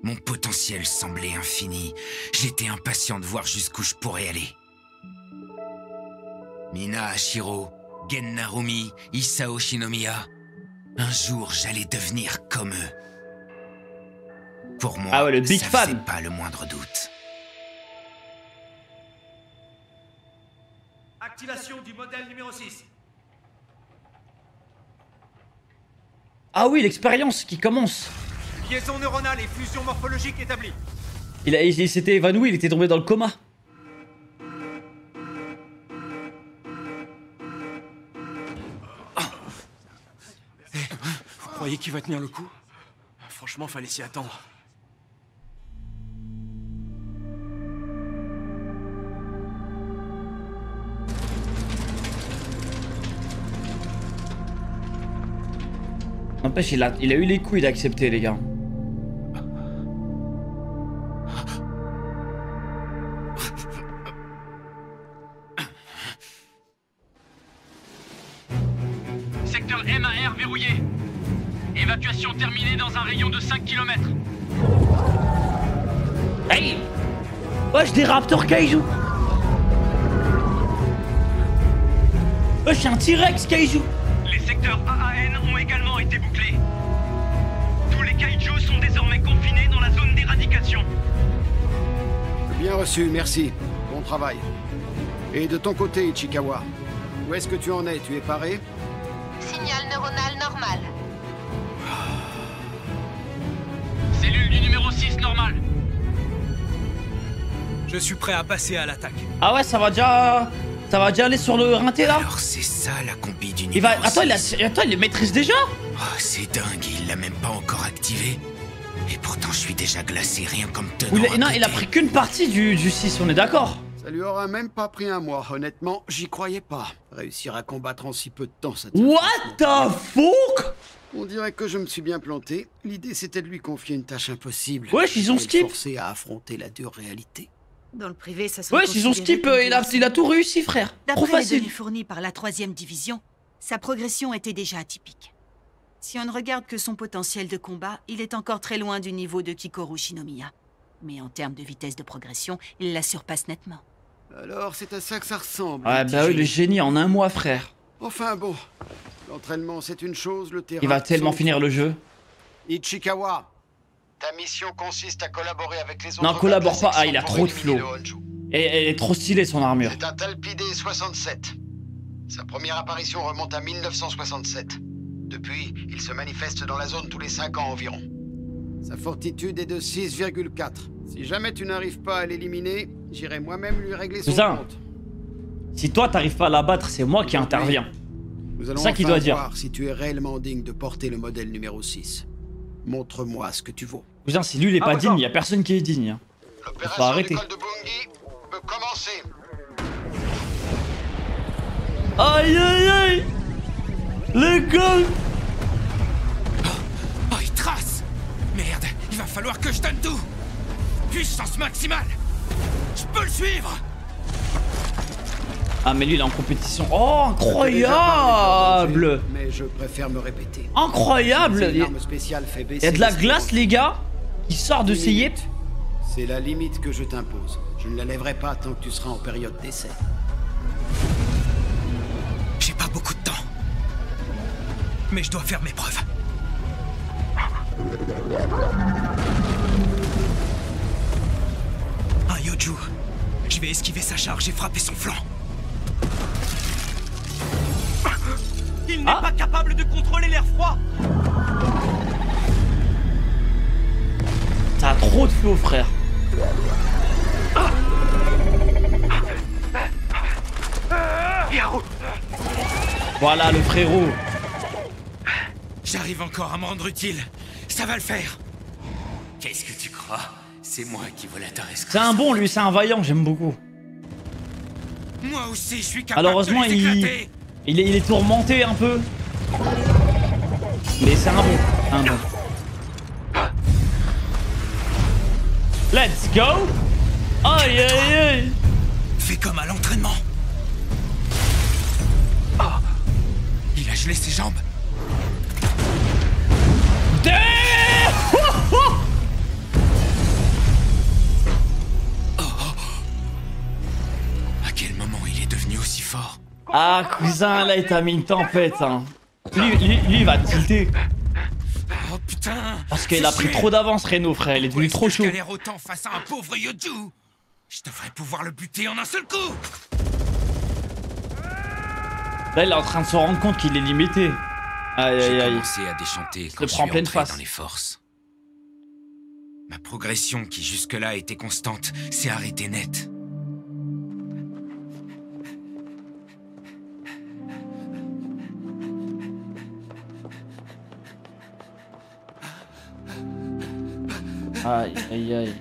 N: Mon potentiel semblait infini. J'étais impatient de voir jusqu'où je pourrais aller. Mina Hashiro, Gen Narumi, Isao Shinomiya. Un jour, j'allais devenir comme eux. Pour moi,
C: ah ouais, le big
N: ça
C: fan.
N: faisait pas le moindre doute.
O: Activation du modèle numéro 6.
C: Ah oui, l'expérience qui commence.
O: Liaison neuronale et fusion morphologique établie.
C: Il s'était évanoui, il était tombé dans le coma.
O: Vous croyez qu'il va tenir le coup? Franchement, fallait s'y attendre.
C: N'empêche, il a eu les couilles d'accepter, les gars.
P: Secteur MAR verrouillé. Évacuation terminée dans un rayon de 5 km.
C: Hey! Wesh, des raptors kaiju! Wesh, un T-Rex kaiju!
P: Les secteurs AAN ont également été bouclés. Tous les kaijus sont désormais confinés dans la zone d'éradication.
Q: Bien reçu, merci. Bon travail. Et de ton côté, Ichikawa, où est-ce que tu en es? Tu es paré?
E: Signal neuronal normal.
P: Cellule du numéro 6 normal.
O: Je suis prêt à passer à l'attaque.
C: Ah ouais, ça va déjà aller sur le rinté là.
N: Alors c'est ça la combi du numéro
C: il va...
N: 6.
C: Attends, il le maîtrise déjà.
N: Oh, c'est dingue, il l'a même pas encore activé. Et pourtant je suis déjà glacé rien comme tenant.
C: Non, il a pris qu'une partie du 6, on est d'accord.
Q: Ça lui aura même pas pris un mois, honnêtement, j'y croyais pas. Réussir à combattre en si peu de temps, ça...
C: What the fuck?
Q: On dirait que je me suis bien planté. L'idée c'était de lui confier une tâche impossible.
C: Wesh, ils ont skip.
Q: Forcé à affronter la dure réalité.
E: Dans le privé, ça se...
C: Wesh, ils ont skip, il a tout réussi, frère. Trop
R: D'après les
C: facile.
R: données fournies par la 3e division, sa progression était déjà atypique. Si on ne regarde que son potentiel de combat, il est encore très loin du niveau de Kikoru Shinomiya. Mais en termes de vitesse de progression, il la surpasse nettement.
Q: Alors c'est à ça que ça ressemble.
C: Ouais, bah oui, le génie en un mois, frère.
Q: Enfin bon, l'entraînement c'est une chose, le terrain...
C: Il va tellement finir le jeu.
Q: Ichikawa, ta mission consiste à collaborer avec les autres...
C: Non, collabore pas. Ah, il a trop de flow. Et elle est trop stylée, son armure.
Q: C'est un Talpidé 67. Sa première apparition remonte à 1967. Depuis, il se manifeste dans la zone tous les 5 ans environ. Sa fortitude est de 6,4. Si jamais tu n'arrives pas à l'éliminer, j'irai moi-même lui régler son compte.
C: Si toi t'arrives pas à l'abattre, c'est moi qui interviens.
Q: Nous allons
C: C'est ça qu'il
Q: enfin
C: doit dire.
Q: voir si tu es réellement digne de porter le modèle numéro 6. Montre-moi ce que tu vaux.
C: Cousin, si lui il est pas digne, y a personne qui est digne. Hein. Faut arrêter.
Q: Peut commencer.
C: Aïe aïe aïe. Les gars.
N: Oh, il trace. Merde, il va falloir que je donne tout. Puissance maximale. Je peux le suivre.
C: Ah mais lui il est en compétition. Oh incroyable.
Q: Mais je préfère me répéter.
C: Incroyable.
Q: Une arme spéciale fait
C: Il
Q: baisser
C: y a de la
Q: les
C: glace les gars qui sort de ses yeux.
Q: C'est la limite que je t'impose. Je ne la lèverai pas tant que tu seras en période d'essai.
N: J'ai pas beaucoup de temps. Mais je dois faire mes preuves. Un Yoju. Je vais esquiver sa charge et frapper son flanc.
P: Il n'est pas capable de contrôler l'air froid.
C: T'as trop de flow frère. Voilà le frérot.
N: J'arrive encore à me rendre utile. Ça va le faire. Qu'est-ce que tu crois? C'est moi qui vole à ta rescousse.
C: C'est un bon lui, c'est un vaillant, j'aime beaucoup.
N: Moi aussi, je suis capable
C: Malheureusement
N: de les éclater.
C: il est tourmenté un peu. Mais c'est un bon. Un bon. Let's go. Aïe aïe aïe.
N: Fais comme à l'entraînement. Il a gelé ses jambes. À quel moment il est devenu aussi fort?
C: Ah cousin, là il t'a mis une tempête hein. Lui il va tilter.
N: Oh putain.
C: Parce qu'il a pris trop d'avance Reno frère, il est devenu trop chaud.
N: Je galère autant face à un pauvre Yoju. Je devrais pouvoir le buter en un seul coup.
C: Là il est en train de se rendre compte qu'il est limité. Aïe aïe
N: J'ai
C: aïe.
N: commencé à déchanter quand je
C: prend
N: suis
C: pleine
N: entré
C: face.
N: dans les forces. Ma progression, qui jusque-là était constante, s'est arrêtée net.
C: Aïe aïe aïe.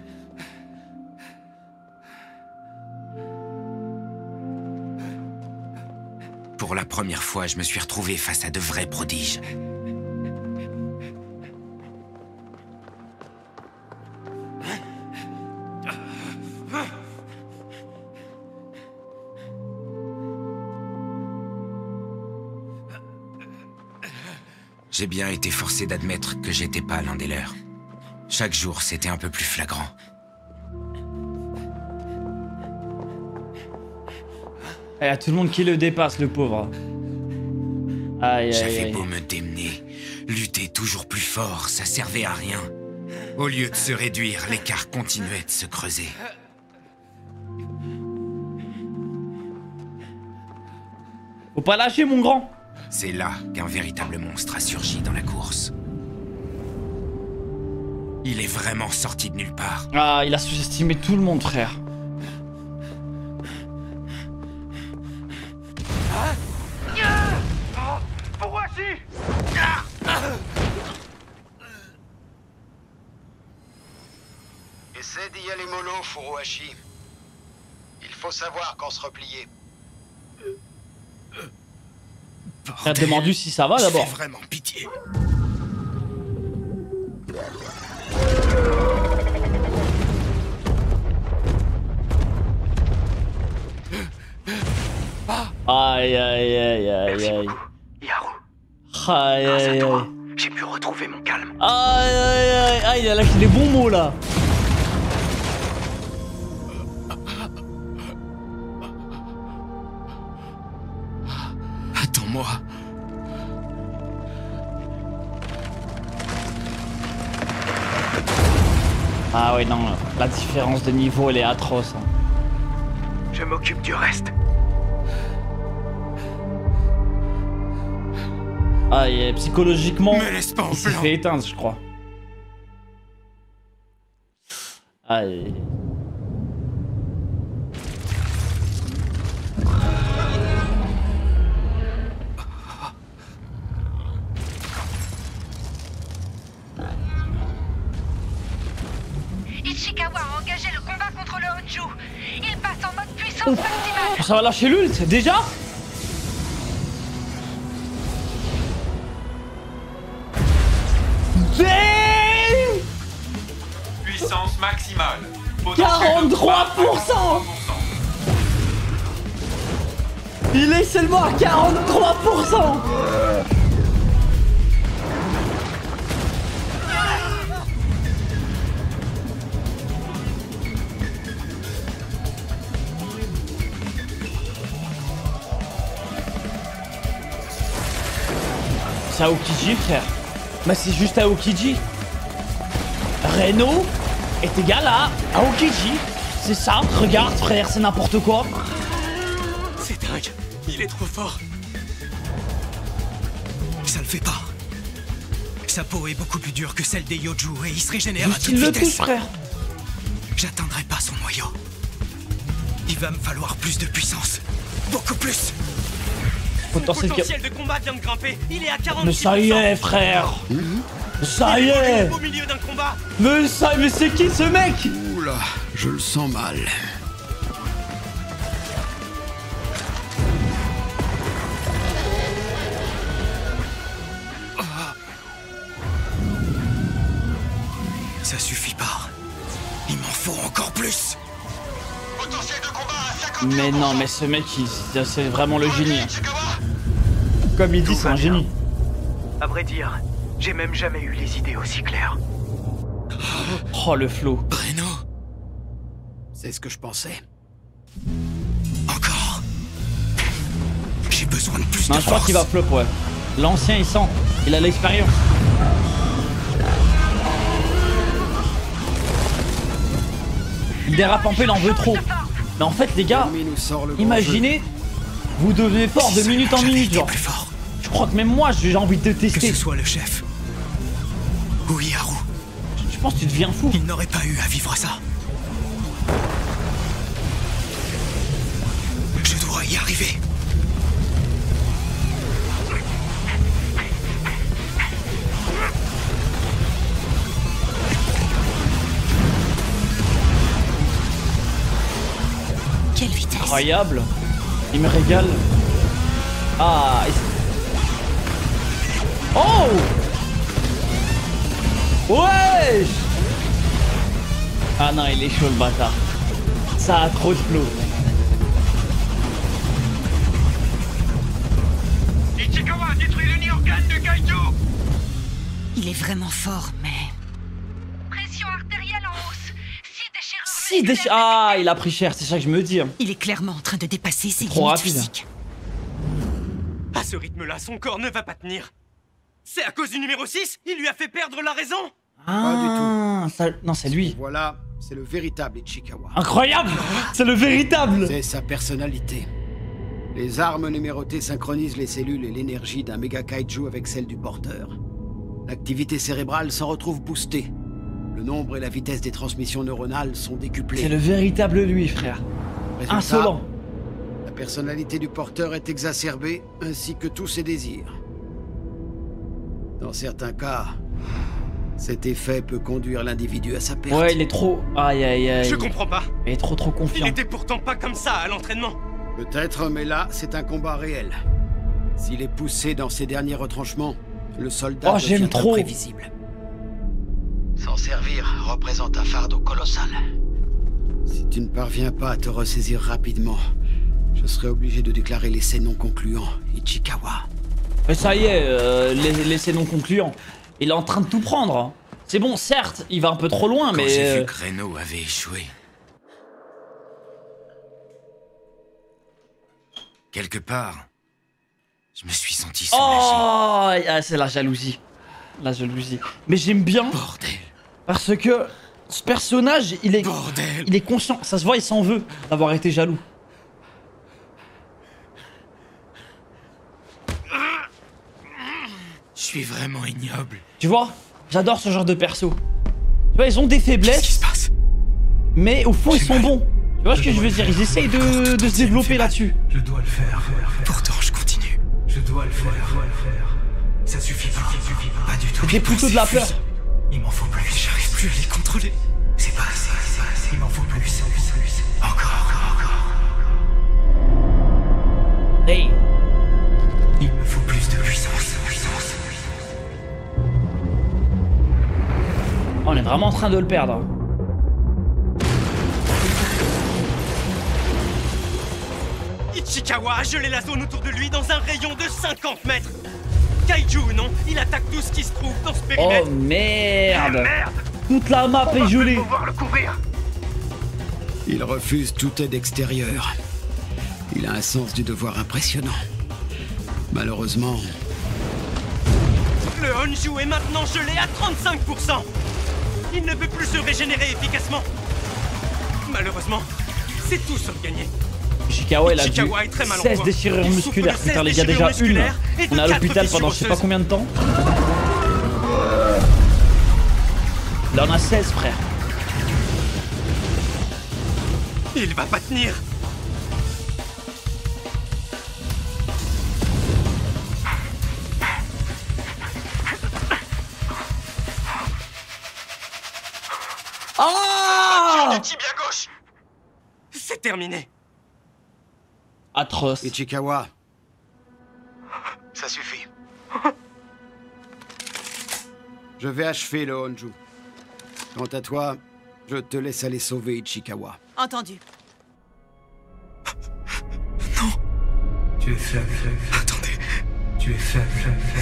N: Pour la première fois, je me suis retrouvé face à de vrais prodiges. J'ai bien été forcé d'admettre que j'étais pas l'un des leurs. Chaque jour, c'était un peu plus flagrant.
C: Il y a tout le monde qui le dépasse, le pauvre. Aïe aïe
N: J'avais
C: aïe.
N: beau me démener, lutter toujours plus fort, ça servait à rien. Au lieu de se réduire, l'écart continuait de se creuser.
C: Faut pas lâcher mon grand.
N: C'est là qu'un véritable monstre a surgi dans la course. Il est vraiment sorti de nulle part.
C: Ah, il a sous-estimé tout le monde, frère.
Q: Essaie d'y aller mollo, Furuhashi. Il faut savoir quand se replier.
C: T'as demandé si ça va d'abord.
N: Vraiment pitié.
C: Aïe aïe aïe aïe aïe. Aïe aïe aïe.
P: J'ai pu retrouver mon calme.
C: Aïe aïe aïe aïe, il a lâché des bons mots là.
N: Attends-moi.
C: Ah ouais non, la différence de niveau elle est atroce. Hein.
P: Je m'occupe du reste.
C: Ah et psychologiquement,
N: Me laisse pas en
C: il s'est
N: plan.
C: fait éteindre je crois. Aïe. Ouf. Ça va lâcher l'ult, déjà? Damn.
S: Puissance maximale.
C: 43%. Il est seulement à 43%. C'est Aokiji, frère. Mais c'est juste Aokiji. Reno est égal à Aokiji. C'est ça, regarde, frère, c'est n'importe quoi.
I: C'est dingue, il est trop fort. Ça ne fait pas. Sa peau est beaucoup plus dure que celle des Yoju et il se régénère à toute
C: Il le
I: vitesse.
C: touche, frère.
I: J'atteindrai pas son noyau. Il va me falloir plus de puissance. Beaucoup plus. Son potentiel de combat vient de grimper. Il est à 46%.
C: Mais ça y est, frère. Ça y est.
I: Au milieu d'un combat.
C: Mais c'est qui ce mec?
Q: Oula, je le sens mal.
I: Ça suffit pas. Il m'en faut encore plus.
Q: Potentiel de combat à 50%.
C: Mais non, mais ce mec, c'est vraiment le génie. Comme il dit, c'est un génie.
I: À vrai dire, j'ai même jamais eu les idées aussi claires.
C: Oh, le flow.
I: Reno.
Q: C'est ce que je pensais.
I: Encore. J'ai besoin de plus
C: Non,
I: de
C: je crois
I: force.
C: qu'il va flop, ouais. L'ancien, il sent. Il a l'expérience. Il dérape un peu, il en veut trop. Mais en fait, les gars, imaginez, vous devenez fort de minute en minute, genre. Je crois que même moi, j'ai envie de tester.
I: Que ce soit le chef ou Yaru.
C: Je pense que tu deviens fou.
I: Il n'aurait pas eu à vivre ça. Je dois y arriver.
R: Quelle vitesse.
C: Incroyable. Il me régale. Ah. Oh. Ouais. Ah non, il est chaud le bâtard. Ça a trop de flow.
P: Ichikawa a détruit le Nyokan de Kaiju.
R: Il est vraiment fort, mais...
E: Pression artérielle en hausse.
C: 6 déchirures. Ah, il a pris cher, c'est ça que je me dis.
R: Il est clairement en train de dépasser ses
C: Trop
R: limites
C: rapide.
R: physiques.
I: À ce rythme-là, son corps ne va pas tenir. C'est à cause du numéro 6, il lui a fait perdre la raison.
Q: Pas du tout.
C: Ça... Non, c'est lui.
Q: Voilà, c'est le véritable Ichikawa.
C: Incroyable. C'est le véritable.
Q: C'est sa personnalité. Les armes numérotées synchronisent les cellules et l'énergie d'un méga kaiju avec celle du porteur. L'activité cérébrale s'en retrouve boostée. Le nombre et la vitesse des transmissions neuronales sont décuplés.
C: C'est le véritable lui, frère.
Q: Résultat,
C: Insolent.
Q: La personnalité du porteur est exacerbée, ainsi que tous ses désirs. Dans certains cas, cet effet peut conduire l'individu à sa perte.
C: Ouais, il est trop... Aïe, aïe, aïe.
I: Je comprends pas.
C: Il est trop
I: Il
C: confiant.
I: était pourtant pas comme ça à l'entraînement.
Q: Peut-être, mais là, c'est un combat réel. S'il est poussé dans ses derniers retranchements, le soldat
C: j'aime
Q: devient
C: trop.
Q: imprévisible. S'en servir représente un fardeau colossal. Si tu ne parviens pas à te ressaisir rapidement, je serai obligé de déclarer l'essai non concluant, Ichikawa.
C: Mais ça y est, l'essai non concluant. Il est en train de tout prendre. Hein. C'est bon, certes, il va un peu trop loin,
N: Quand
C: mais...
N: j'ai vu que Reno avait échoué. Quelque part, je me suis senti soulagé.
C: Oh, ah, c'est la jalousie. La jalousie. Mais j'aime bien.
N: Bordel.
C: Parce que ce personnage, il est conscient. Ça se voit, il s'en veut d'avoir été jaloux.
N: Je suis vraiment ignoble.
C: Tu vois, j'adore ce genre de perso. Tu vois, ils ont des faiblesses. Mais au fond, ils sont bons. Tu vois ce que je veux dire? Ils essayent de se développer là-dessus.
I: Je dois le faire. Pourtant, je continue. Je dois le faire. Ça suffit pas. Pas du tout.
C: C'était plutôt de la peur.
I: Il m'en faut plus. J'arrive plus à les contrôler. C'est pas assez. Il m'en faut plus. Encore.
M: Il me faut plus de puissance.
C: On est vraiment en train de le perdre.
P: Ichikawa a gelé la zone autour de lui dans un rayon de 50 mètres. Kaiju ou non, il attaque tout ce qui se trouve dans ce périmètre.
C: Oh merde. Toute la map est gelée.
Q: Il refuse toute aide extérieure. Il a un sens du devoir impressionnant. Malheureusement...
P: Le Honju est maintenant gelé à 35%. Il ne peut plus se régénérer efficacement. Malheureusement, c'est tout sauf gagné.
C: Ichikawa, il a
P: Ichikawa
C: vu
P: est très
C: 16
P: malenconteux.
C: déchirures
P: Il souffre
C: musculaires.
P: de 16
C: Putain, les gars, déjà
P: déchirures
C: une.
P: musculaires et de
C: On est à
P: 4
C: l'hôpital pendant je sais pas
P: fissures
C: combien de temps. Là, on a 16, frère.
P: Il va pas tenir.
C: Ah!
P: C'est terminé.
C: Atroce.
Q: Ichikawa. Ça suffit. Je vais achever le Honju. Quant à toi, je te laisse aller sauver Ichikawa.
R: Entendu.
M: Tu es faible. Attendez. Tu es faible.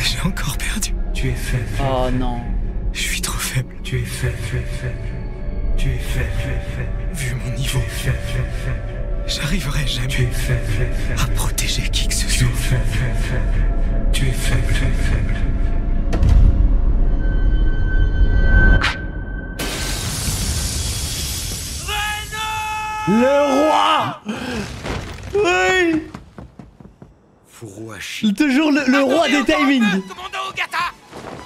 M: J'ai encore perdu. Tu es faible.
C: Oh non.
M: Je suis trop faible. Tu es faible. Tu es faible. Vu mon niveau, j'arriverai jamais à protéger qui que ce soit. Tu es faible.
C: Le roi! Oui!
Q: Furuhashi.
C: Toujours le roi des timings!
P: Commando Ogata,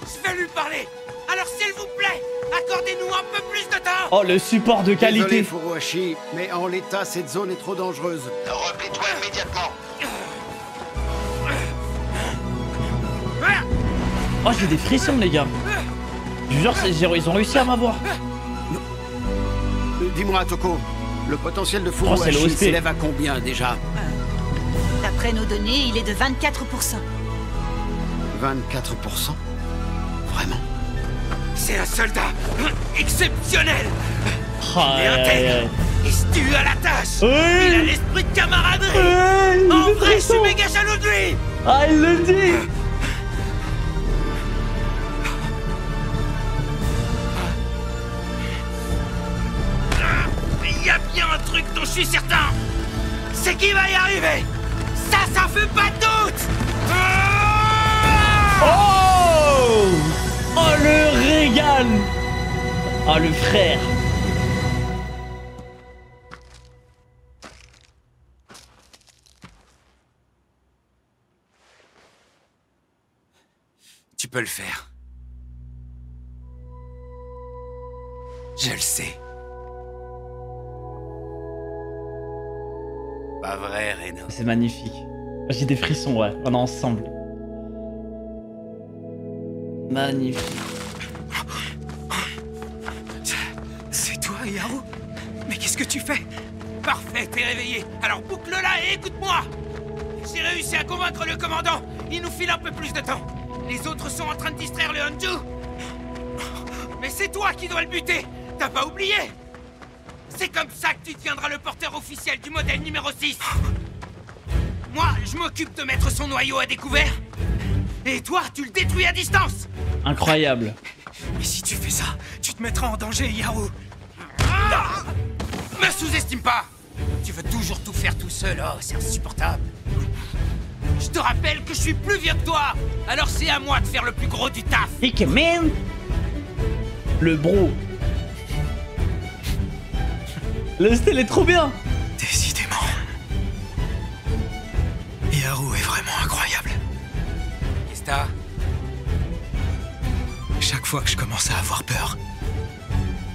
P: je vais lui parler. Alors s'il vous plaît, accordez-nous un peu plus de temps.
C: Oh, le support de qualité!
Q: Désolé, Furuhashi, mais en l'état, cette zone est trop dangereuse. Replie-toi immédiatement.
C: Oh, j'ai des frissons, les gars! Je jure, ils ont réussi à m'avoir!
Q: Dis-moi, Toko, le potentiel de
C: c'est
Q: Furuhashi
C: l'OSP.
Q: s'élève à combien déjà?
R: D'après nos données, il est de 24%.
Q: 24%? Vraiment?
P: C'est un soldat exceptionnel.
C: Ah,
P: Il est intègre. Il se tue à la tâche.
C: Oui.
P: Il a l'esprit de camaraderie.
C: Oui,
P: En
C: il est
P: vrai, je suis
C: frissons.
P: méga jaloux de lui.
C: Ah, il le dit!
P: Il y a bien un truc dont je suis certain. C'est qu'il va y arriver. Ça fait pas de doute.
C: Oh! Oh, le régal! Oh, le frère!
N: Tu peux le faire. Je le sais. Pas vrai, Reno.
C: C'est magnifique. J'ai des frissons, ouais. On est ensemble. Magnifique.
P: C'est toi, Yaru. Mais qu'est-ce que tu fais? Parfait, t'es réveillé. Alors boucle-la et écoute-moi. J'ai réussi à convaincre le commandant. Il nous file un peu plus de temps. Les autres sont en train de distraire le Honju. Mais c'est toi qui dois le buter. T'as pas oublié? C'est comme ça que tu deviendras le porteur officiel du modèle numéro 6. Moi, je m'occupe de mettre son noyau à découvert. Et toi, tu le détruis à distance.
C: Incroyable.
P: Mais si tu fais ça, tu te mettras en danger, Yaru. Me sous-estime pas. Tu veux toujours tout faire tout seul, oh, c'est insupportable. Je te rappelle que je suis plus vieux que toi. Alors c'est à moi de faire le plus gros du taf.
C: Man. Le bro. Le style est trop bien.
M: Décidément. Yaru est vraiment incroyable.
N: Qu'est-ce que t'as?
M: Chaque fois que je commence à avoir peur,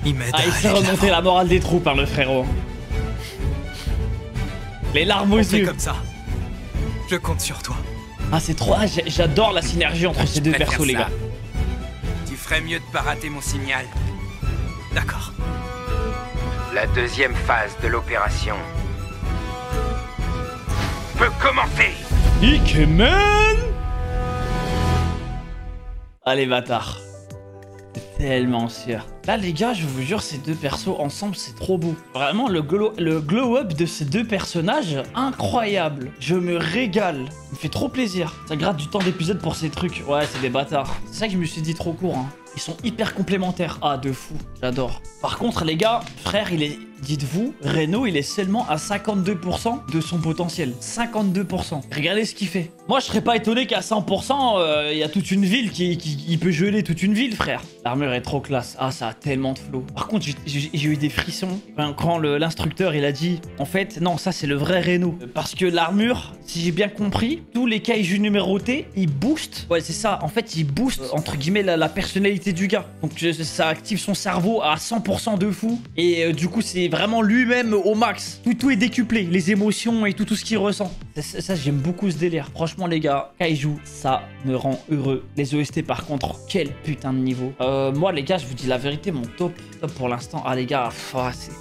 M: il m'aide
C: Ah,
M: à
C: il
M: aller
C: fait
M: de
C: remonter
M: l'avant.
C: la morale des troupes, hein, le frérot. Les larmes aux
M: On fait
C: yeux.
M: comme ça. Je compte sur toi.
C: Ah, c'est trop. Ah, j'adore la synergie entre ces deux persos, les gars.
N: Tu ferais mieux de pas rater mon signal.
M: D'accord.
N: La deuxième phase de l'opération peut commencer.
C: Ikemen Allez, bâtard. C'est tellement sûr. Là, les gars, je vous jure, ces deux persos ensemble, c'est trop beau. Vraiment, le glow-up de ces deux personnages, incroyable. Je me régale. Ça me fait trop plaisir. Ça gratte du temps d'épisode pour ces trucs. Ouais, c'est des bâtards. C'est ça que je me suis dit trop court, hein. Ils sont hyper complémentaires. Ah, de fou. J'adore. Par contre, les gars, frère, il est... Dites-vous, Reno, il est seulement à 52% de son potentiel. 52%. Regardez ce qu'il fait. Moi, je serais pas étonné qu'à 100%, il y a toute une ville qui peut geler toute une ville, frère. L'armure est trop classe. Ah, ça a tellement de flow. Par contre, j'ai eu des frissons quand l'instructeur, il a dit, en fait, non, ça, c'est le vrai Reno. Parce que l'armure, si j'ai bien compris, tous les kaiju numérotés, ils boostent. Ouais, c'est ça. En fait, ils boostent, entre guillemets, la personnalité du gars. Donc, ça active son cerveau à 100% de fou. Et du coup, c'est vraiment lui-même au max. Tout est décuplé, les émotions et tout ce qu'il ressent. Ça, j'aime beaucoup ce délire. Franchement, les gars, kaiju, ça me rend heureux. Les OST, par contre, quel putain de niveau. Moi, les gars, je vous dis la vérité, mon top pour l'instant. Ah, les gars,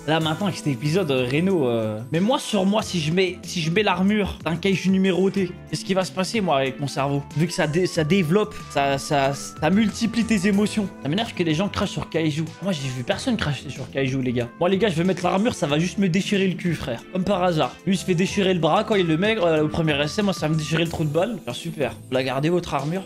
C: là maintenant avec cet épisode, Reno. Mais moi, sur moi, si je mets l'armure d'un kaiju numéroté, qu'est-ce qui va se passer, moi, avec mon cerveau? Vu que ça développe, ça multiplie tes émotions. Ça m'énerve que les gens crachent sur kaiju. Moi, j'ai vu personne cracher sur kaiju, les gars. Moi, les gars, je vais mettre l'armure, ça va juste me déchirer le cul, frère. Comme par hasard. Lui, il se fait déchirer le bras quand il le met au premier essai. Moi, ça va me déchirer le trou de balle. Alors, super. Vous la gardez, votre armure?